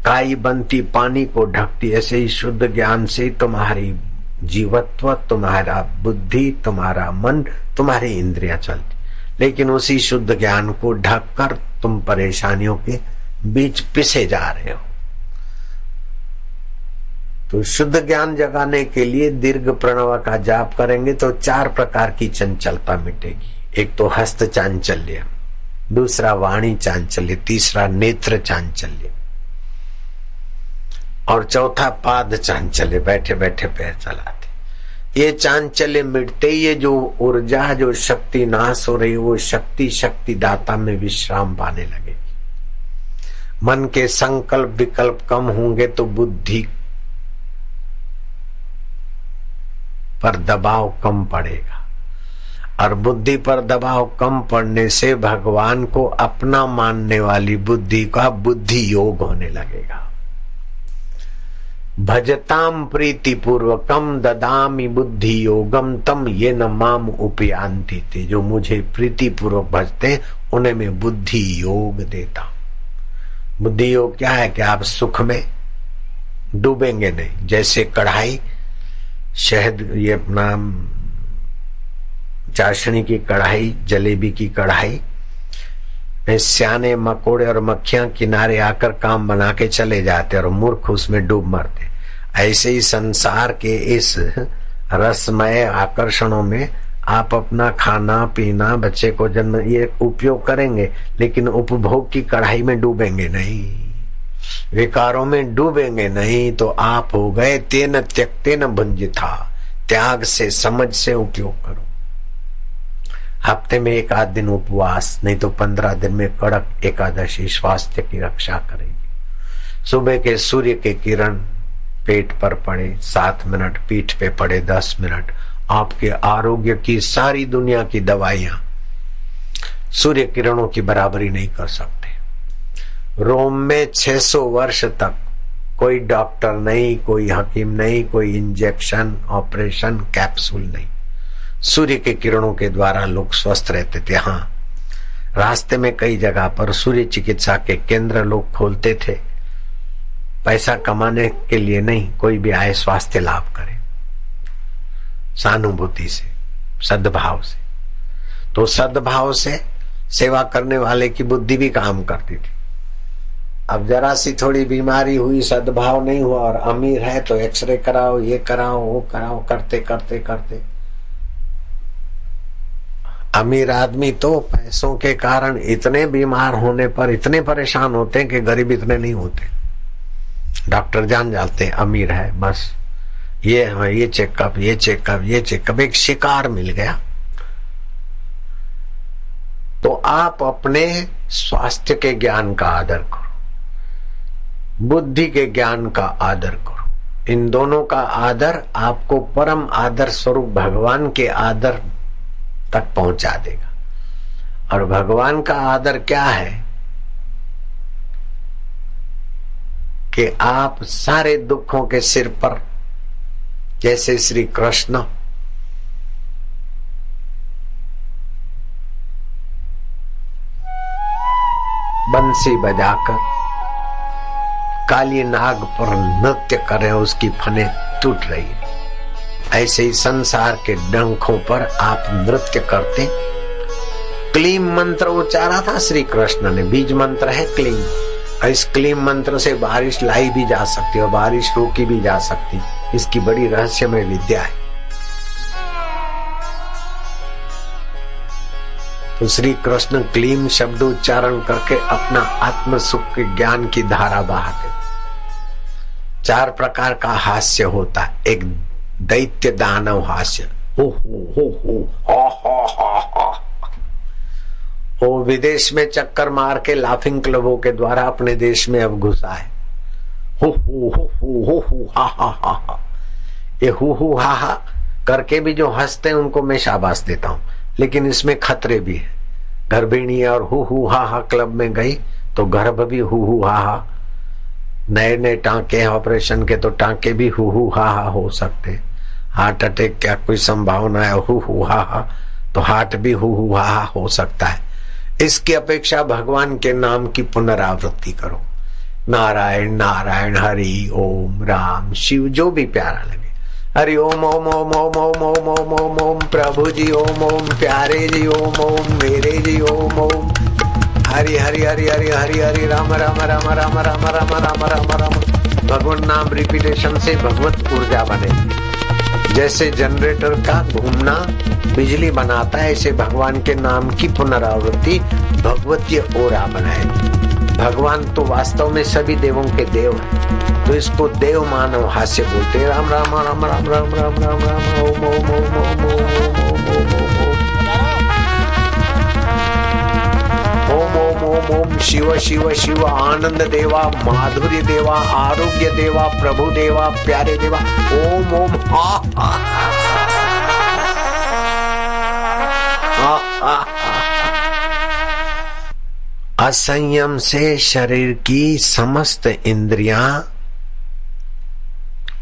काई बनती पानी को ढकती, ऐसे ही शुद्ध ज्ञान से तुम्हारी जीवत्व, तुम्हारा बुद्धि, तुम्हारा मन, तुम्हारी इंद्रियां चलती। लेकिन उसी शुद्ध ज्ञान को ढककर तुम परेशानियों के बीच पिसे जा रहे हो। तो शुद्ध ज्ञान जगाने के लिए दीर्घ प्रणव का जाप करेंगे तो 4 प्रकार की चंचलता मिटेगी। एक तो हस्त चांचल्य, दूसरा वाणी चांचल्य, तीसरा नेत्र चांचल्य, और चौथा पाद चांचल्य, बैठे बैठे पैर चलाते। ये चांचल्य मिटते ही ये जो ऊर्जा, जो शक्ति नाश हो रही है, वो शक्ति दाता में विश्राम पाने लगेगी। मन के संकल्प विकल्प कम होंगे तो बुद्धि पर दबाव कम पड़ेगा, और बुद्धि पर दबाव कम पड़ने से भगवान को अपना मानने वाली बुद्धि का बुद्धि योग होने लगेगा। भजताम प्रीति पूर्वकम ददामि बुद्धि योगम तम ये न माम उपयांति थे। जो मुझे प्रीति पूर्वक भजते उन्हें मैं बुद्धि योग देता। बुद्धि योग क्या है कि आप सुख में डूबेंगे नहीं। जैसे कढ़ाई, शहद, ये अपना चाशनी की कढ़ाई, जलेबी की कढ़ाई में सियाने मकोड़े और मक्खियां किनारे आकर काम बना के चले जाते और मूर्ख उसमें डूब मरते। ऐसे ही संसार के इस रसमय आकर्षणों में आप अपना खाना पीना, बच्चे को जन्म, ये उपयोग करेंगे, लेकिन उपभोग की कढ़ाई में डूबेंगे नहीं, विकारों में डूबेंगे नहीं। तो आप हो गए तेन त्यक्तेन भुंजिता। त्याग से, समझ से उपयोग करो। हफ्ते में 1 आध दिन उपवास, नहीं तो 15 दिन में कड़क एकादशी स्वास्थ्य की रक्षा करेगी। सुबह के सूर्य के किरण पेट पर पड़े 7 मिनट, पीठ पे पड़े 10 मिनट। आपके आरोग्य की सारी दुनिया की दवाइयां सूर्य किरणों की बराबरी नहीं कर सकते। रोम में 600 वर्ष तक कोई डॉक्टर नहीं, कोई हकीम नहीं, कोई इंजेक्शन, ऑपरेशन, कैप्सूल नहीं। सूर्य के किरणों के द्वारा लोग स्वस्थ रहते थे। हाँ, रास्ते में कई जगह पर सूर्य चिकित्सा के केंद्र लोग खोलते थे, पैसा कमाने के लिए नहीं, कोई भी आए स्वास्थ्य लाभ करे, सहानुभूति से, सद्भाव से। तो सद्भाव से सेवा करने वाले की बुद्धि भी काम करती थी। अब जरा सी थोड़ी बीमारी हुई, सद्भाव नहीं हुआ और अमीर है तो एक्सरे कराओ, ये कराओ, वो कराओ, करते करते करते अमीर आदमी तो पैसों के कारण इतने बीमार होने पर इतने परेशान होते हैं कि गरीब इतने नहीं होते। डॉक्टर जान जाते हैं अमीर है, बस ये चेकअप, ये चेकअप, ये चेकअप, एक शिकार मिल गया। तो आप अपने स्वास्थ्य के ज्ञान का आदर करो, बुद्धि के ज्ञान का आदर करो। इन दोनों का आदर आपको परम आदर स्वरूप भगवान के आदर तक पहुंचा देगा। और भगवान का आदर क्या है कि आप सारे दुखों के सिर पर, जैसे श्री कृष्ण बंसी बजाकर काली नाग पर नृत्य कर रहे, उसकी फने टूट रही है, ऐसे ही संसार के डंखों पर आप नृत्य करते। क्लीम मंत्र उच्चारा था श्री कृष्ण ने, बीज मंत्र है क्लीम। इस क्लीम मंत्र से बारिश लाई भी जा सकती है और बारिश रोकी भी जा सकती, इसकी बड़ी रहस्यमय विद्या है। तो श्री कृष्ण क्लीम शब्द उच्चारण करके अपना आत्म सुख के ज्ञान की धारा बहाते। 4 प्रकार का हास्य होता है। एक दैत्य दानव हास्य, हो हा। वो विदेश में चक्कर मार के लाफिंग क्लबों के द्वारा अपने देश में अब घुसा है। हो हा। ये हु हा करके भी जो हंसते हैं उनको मैं शाबाश देता हूं, लेकिन इसमें खतरे भी है। गर्भिणी और हु हा क्लब में गई तो गर्भ भी हु हा, नए टांके ऑपरेशन के तो टांके भी हु हा हो सकते। हार्ट अटैक क्या कोई संभावना है हु हा, तो हार्ट भी हु हा हो सकता है। इसकी अपेक्षा भगवान के नाम की पुनरावृत्ति करो। नारायण नारायण, हरि ओम, राम शिव, जो भी प्यारा लगे। हरि ओम ओम ओम ओम ओम ओम ओम ओम ओम, प्रभु जी ओम ओम, प्यारे जी ओम ओम, मेरे जी ओम ओम, हरि हरि हरि हरि हरि हरि, राम राम राम राम राम राम राम राम राम। भगवान नाम रिपीटेशन से भगवत ऊर्जा बनेगी। जैसे जनरेटर का घूमना बिजली बनाता है, ऐसे भगवान के नाम की पुनरावृत्ति भगवतीय ओरा बनाएगी। भगवान तो वास्तव में सभी देवों के देव है, तो इसको देव मानव हास्य बोलते हैं। राम राम राम राम राम राम राम राम, ओम ओम ओम ओम ओम ओम ओम ओम ओम, शिव शिव शिव, आनंद देवा, माधुर्य देवा, आरोग्य देवा, प्रभु देवा, प्यारे देवा, ओम ओम हा। असंयम से शरीर की समस्त इंद्रियां,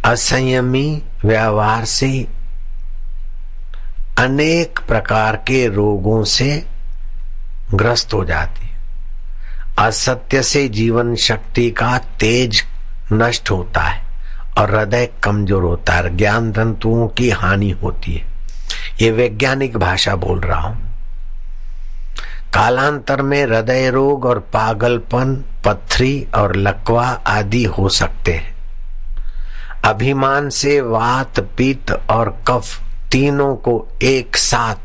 असंयमी व्यवहार से अनेक प्रकार के रोगों से ग्रस्त हो जाती है। असत्य से जीवन शक्ति का तेज नष्ट होता है और हृदय कमजोर होता है, ज्ञान तंतुओं की हानि होती है। ये वैज्ञानिक भाषा बोल रहा हूं। कालांतर में हृदय रोग और पागलपन, पथरी और लकवा आदि हो सकते हैं। अभिमान से वात, पित्त और कफ तीनों को एक साथ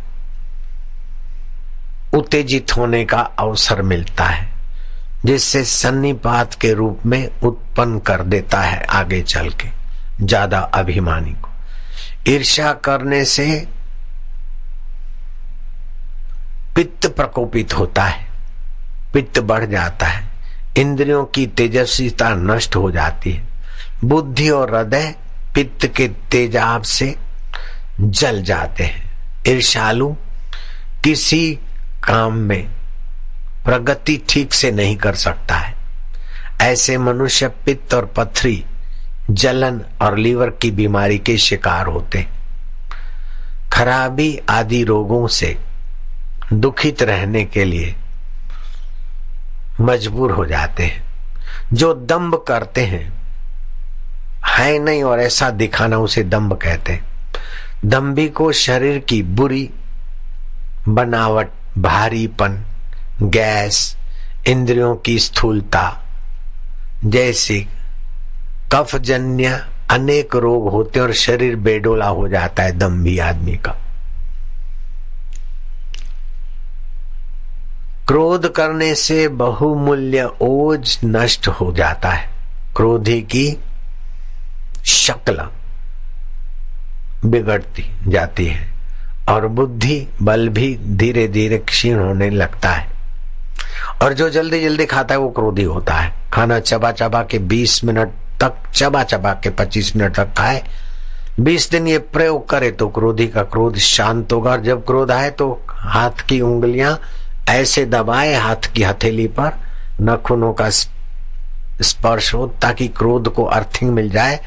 उत्तेजित होने का अवसर मिलता है, जिससे सन्निपात के रूप में उत्पन्न कर देता है आगे चल के ज्यादा अभिमानी को। ईर्ष्या करने से पित्त प्रकोपित होता है, पित्त बढ़ जाता है, इंद्रियों की तेजस्विता नष्ट हो जाती है। बुद्धि और हृदय पित्त के तेजाब से जल जाते हैं। ईर्ष्यालु किसी काम में प्रगति ठीक से नहीं कर सकता है। ऐसे मनुष्य पित्त और पथरी, जलन और लीवर की बीमारी के शिकार होते। खराबी आदि रोगों से दुखित रहने के लिए मजबूर हो जाते हैं। जो दंभ करते हैं, है नहीं और ऐसा दिखाना, उसे दंभ कहते हैं। दंभी को शरीर की बुरी बनावट, भारीपन, गैस, इंद्रियों की स्थूलता जैसे कफजन्य अनेक रोग होते हैं और शरीर बेडोला हो जाता है दंभी आदमी का। क्रोध करने से बहुमूल्य ओज नष्ट हो जाता है। क्रोधी की शक्ल बिगड़ती जाती है और बुद्धि बल भी धीरे धीरे क्षीण होने लगता है। और जो जल्दी जल्दी खाता है वो क्रोधी होता है। खाना चबा चबा के 20 मिनट तक, चबा चबा के 25 मिनट तक खाए, 20 दिन ये प्रयोग करे तो क्रोधी का क्रोध शांत होगा। और जब क्रोध आए तो हाथ की उंगलियां ऐसे दबाए, हाथ की हथेली पर नाखूनों का स्पर्श हो ताकि क्रोध को अर्थिंग मिल जाए।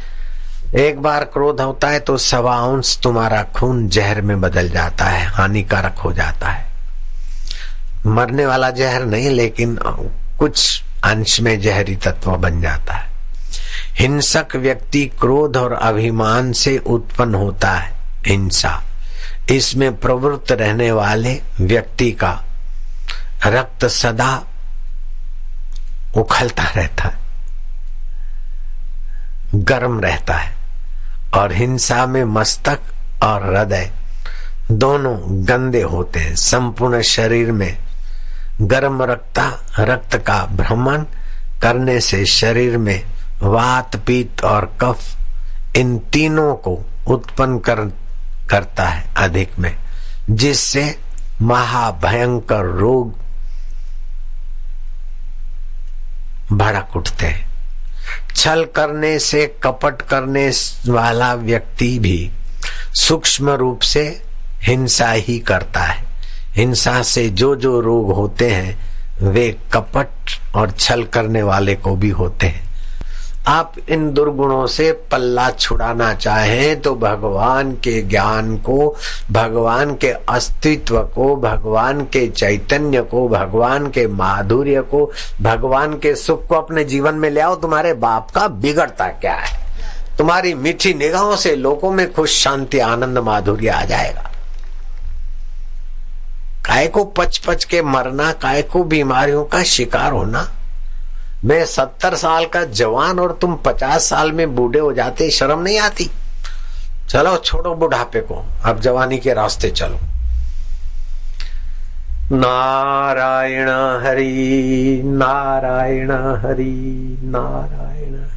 एक बार क्रोध होता है तो 1.25 अंश तुम्हारा खून जहर में बदल जाता है, हानिकारक हो जाता है। मरने वाला जहर नहीं, लेकिन कुछ अंश में जहरी तत्व बन जाता है। हिंसक व्यक्ति क्रोध और अभिमान से उत्पन्न होता है। हिंसा, इसमें प्रवृत्त रहने वाले व्यक्ति का रक्त सदा उखलता रहता है, गर्म रहता है। और हिंसा में मस्तक और हृदय दोनों गंदे होते हैं। संपूर्ण शरीर में गर्म रक्त का भ्रमण करने से शरीर में वात, पित्त और कफ, इन तीनों को उत्पन्न करता है अधिक में, जिससे महाभयंकर रोग भड़क उठते हैं। छल करने से, कपट करने वाला व्यक्ति भी सूक्ष्म रूप से हिंसा ही करता है। हिंसा से जो जो रोग होते हैं वे कपट और छल करने वाले को भी होते हैं। आप इन दुर्गुणों से पल्ला छुड़ाना चाहें तो भगवान के ज्ञान को, भगवान के अस्तित्व को, भगवान के चैतन्य को, भगवान के माधुर्य को, भगवान के सुख को अपने जीवन में ले आओ। तुम्हारे बाप का बिगड़ता क्या है? तुम्हारी मीठी निगाहों से लोगों में खुश, शांति, आनंद, माधुर्य आ जाएगा। काय को पच पच के मरना, काय को बीमारियों का शिकार होना। मैं 70 साल का जवान और तुम 50 साल में बूढ़े हो जाते, शर्म नहीं आती? चलो छोड़ो बुढ़ापे को, अब जवानी के रास्ते चलो। नारायण हरि नारायण हरि नारायण हरि।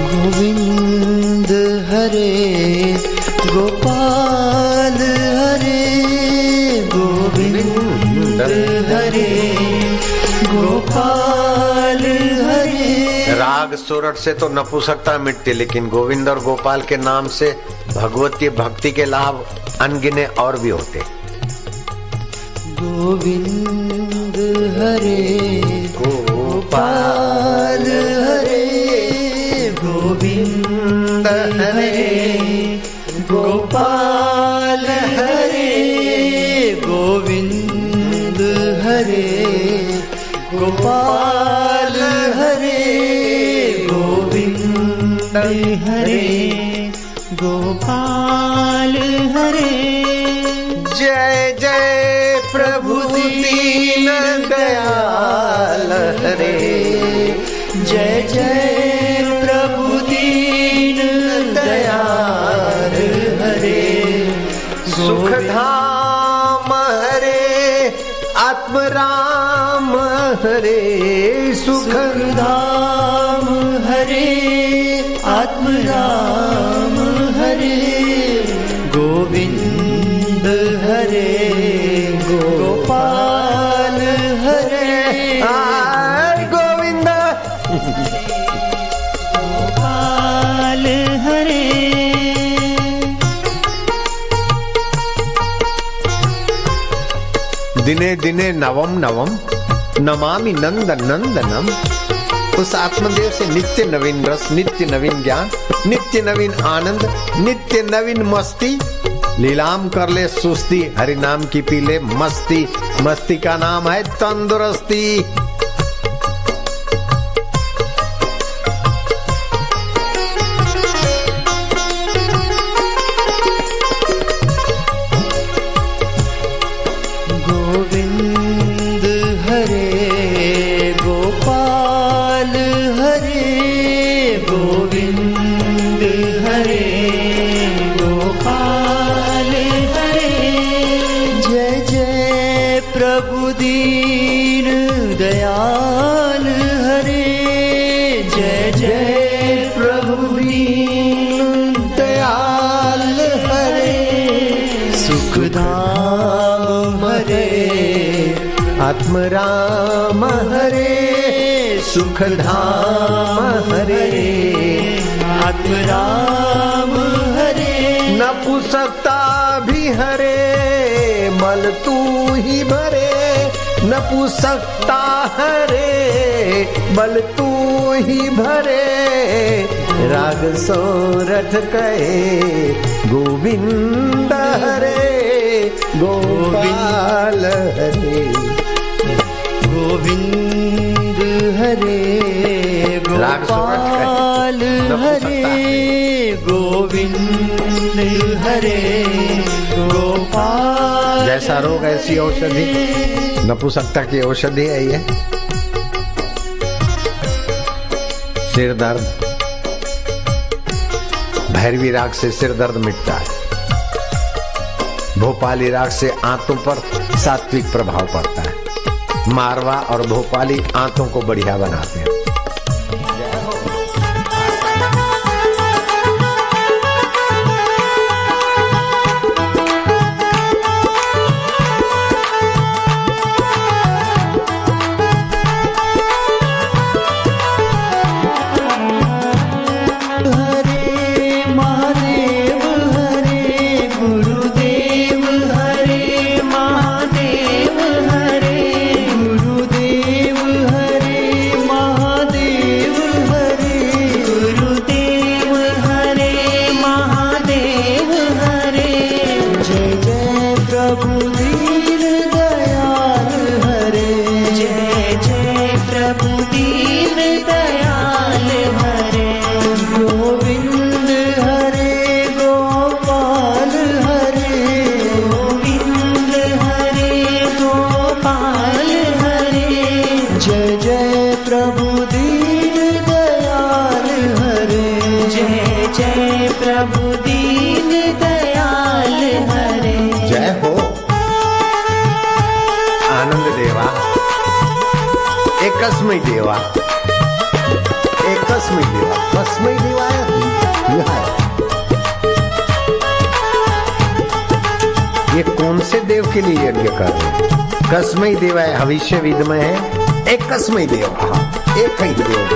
गोविंद हरे गोपाल हरे, गोविंद हरे गोपाल हरे। राग सुरट से तो नपुंसकता मिटती, लेकिन गोविंद और गोपाल के नाम से भगवती भक्ति के लाभ अनगिने और भी होते। गोविंद हरे गोपाल हरे, गोविंद हरे गोपाल हरे, गोविंद हरे गोपाल हरे, गोविंद हरे गोपाल हरे। जय जय प्रभु दीन दयाल हरे, जय जय प्रभु दीन दयाल हरे। सुख धाम हरे आत्मराम हरे, सुख धाम हरे आत्मराम हरे, गोविंद हरे गोपाल हरे। गोविंद गोपाल हरे दिने दिने नवम नवम नमामि नंद नंदनम। उस आत्मदेव से नित्य नवीन रस, नित्य नवीन ज्ञान, नित्य नवीन आनंद, नित्य नवीन मस्ती। लीलाम कर ले सुस्ती, हरि नाम की पी ले मस्ती। मस्ती का नाम है तंदुरुस्ती। गोविंद हरे गोपाल हरे, गोविंद हरे गोपाल हरे। जय जय प्रभु दीन दयाल हरे, जय जय प्रभु दीन दयाल हरे। सुखधाम हरे आत्मराम हरे, सुखधाम हरे आत्मराम हरे। नपुंसकता भी हरे, मल तू ही भरे। नपुंसकता हरे, बल तू ही भरे। राग सोरठ कहे गोविंद हरे, गोपाल हरे। गोविंद हरे गोपाल हरे, गोविंद हरे गोपाल। जैसा रोग ऐसी औषधि, नपुंसकता की औषधि है ये। सिर दर्द, भैरवी राग से सिर दर्द मिटता है। भोपाली राग से आंतों पर सात्विक प्रभाव पड़ता है। मारवा और भोपाली आंतों को बढ़िया बनाते हैं। एकस्मै देवा, एकस्मै देवा, तस्मै देवाय नमः। ये कौन से देव के लिए यज्ञ कर रहे हैं? कस्मै देवाय हविष्य विद्महे है, एकस्मै देवा, एक ही देव।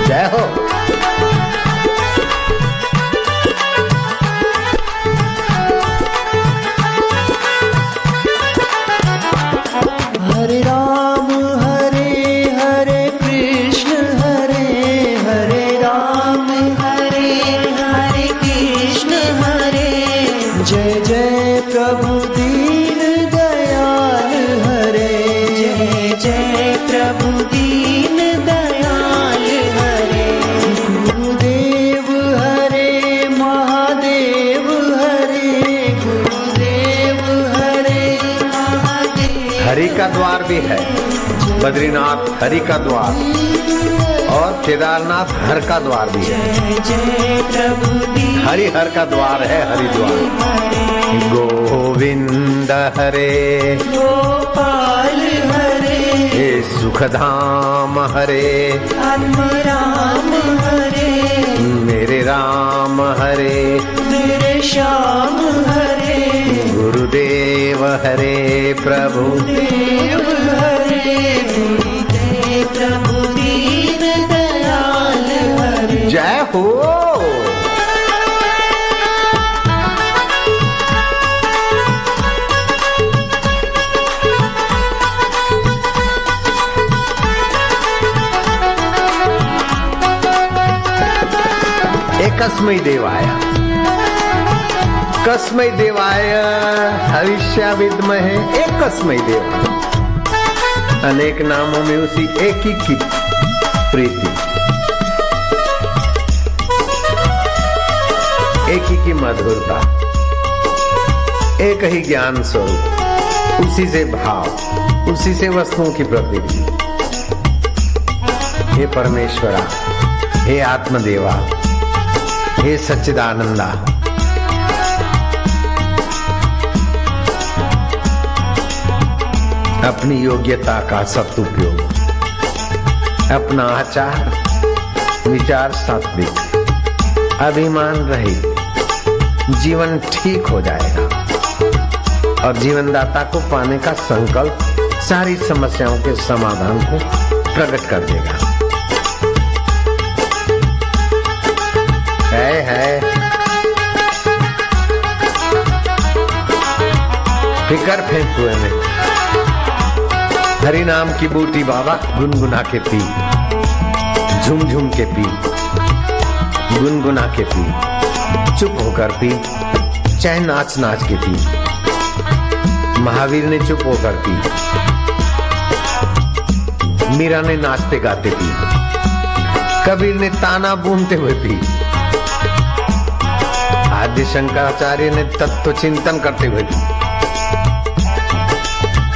जय हो। हरे राम हरे हरे कृष्ण हरे हरे राम हरे हरे कृष्ण हरे। जय जय प्रभु दीन दयाल हरे, जय जय प्रभु दीन दयाल हरे। गुरुदेव हरे महादेव हरे, गुरुदेव हरे महादेव। हरि का द्वार भी है, बद्रीनाथ हरि का द्वार, और केदारनाथ हर का द्वार भी है। हरि हर का द्वार है, हरिद्वार। गोविंद हरे गोपाल हरे, हे सुखधाम हरे आत्मराम हरे। मेरे राम हरे, मेरे श्याम हरे। गुरुदेव हरे प्रभु देव हरे, गुरुदेव प्रभु दीन दयाल हरे। जय हो। कस्मै देवाय, कस्मै देवाय हविष्या विद्महे एक कस्मै देवाय। अनेक नामों में उसी एक ही की प्रीति, एक ही की मधुरता, एक ही ज्ञान स्वरूप, उसी से भाव, उसी से वस्तुओं की प्रतीति। हे परमेश्वरा, हे आत्मदेवा, हे सच्चिदानंदा, अपनी योग्यता का सदुपयोग, अपना आचार विचार सात्विक, अभिमान रहित जीवन ठीक हो जाएगा और जीवनदाता को पाने का संकल्प सारी समस्याओं के समाधान को प्रकट कर देगा। है फिकर फेंक हुए में हरि नाम की बूटी बाबा गुनगुना के पी, झुम झुम के पी, गुनगुना के पी, चुप होकर पी, चाहे नाच नाच के पी। महावीर ने चुप होकर पी, मीरा ने नाचते गाते पी, कबीर ने ताना बूनते हुए पी, आदि शंकराचार्य ने तत्व चिंतन करते हुए पी,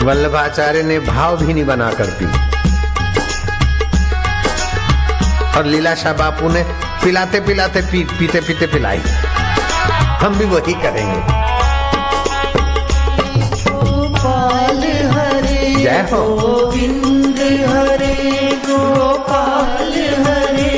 वल्लभाचार्य ने भाव भी नहीं बनाकर पी, और लीलाशाह बापू ने पिलाते पिलाते पीते पीते पिलाई। हम भी वही करेंगे। गोपाल हरे जय हो। गोविंद हरे गोपाल हरे,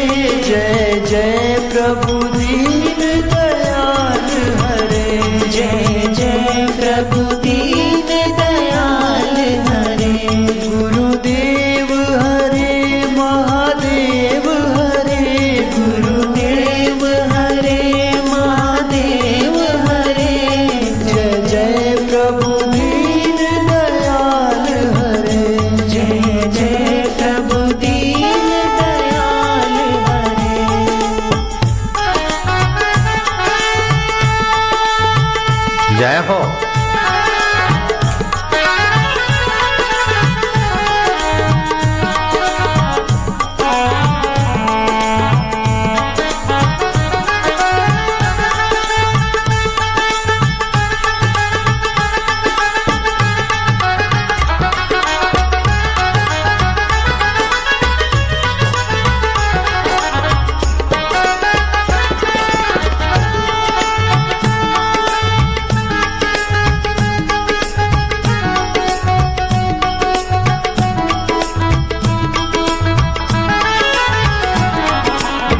जय जय प्रभु दीन दयाल हरे, जय जय प्रभु दीन दयाल हरे। गुरुदेव हरे महादेव हरे, गुरुदेव हरे महादेव हरे, जय जय प्रभु दीन दयाल हरे, जय जय प्रभु दीन दयाल हरे। जय हो।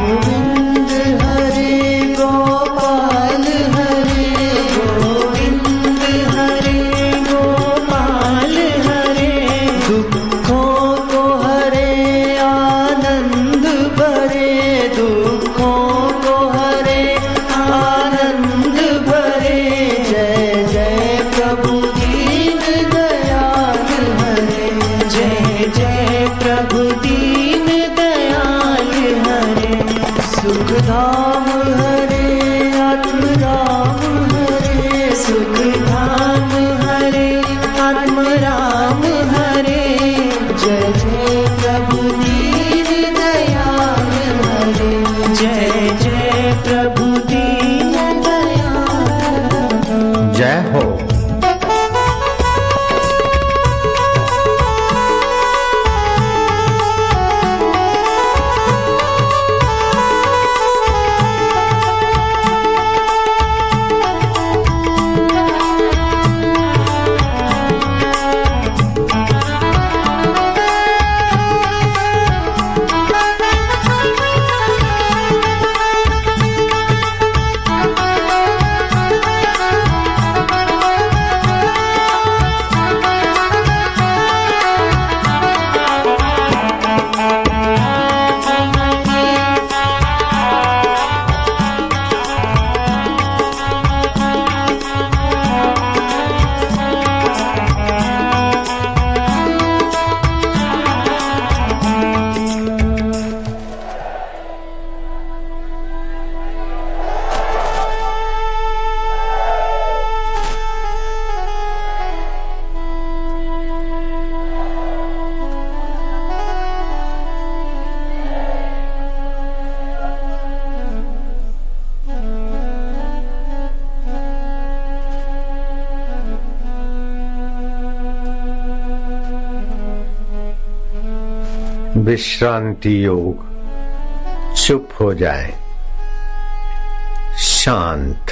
गोविंद हरे गोपाल हरे, गोविंद हरे गोपाल हरे, दुखों को हरे आनंद भरे, दुखों को हरे आनंद भरे, जय जय प्रभु दीन दयाल हरे, जय जय प्रभु दीन दयाल हरे। सुख धाम हरे आत्म राम हरे, सुख धाम हरे आत्म राम हरे, जय जय प्रभु दीन दयाल हरे, जय जय प्रभु दीन दयाल हरे। जय हो। विश्रांति योग, चुप हो जाए, शांत,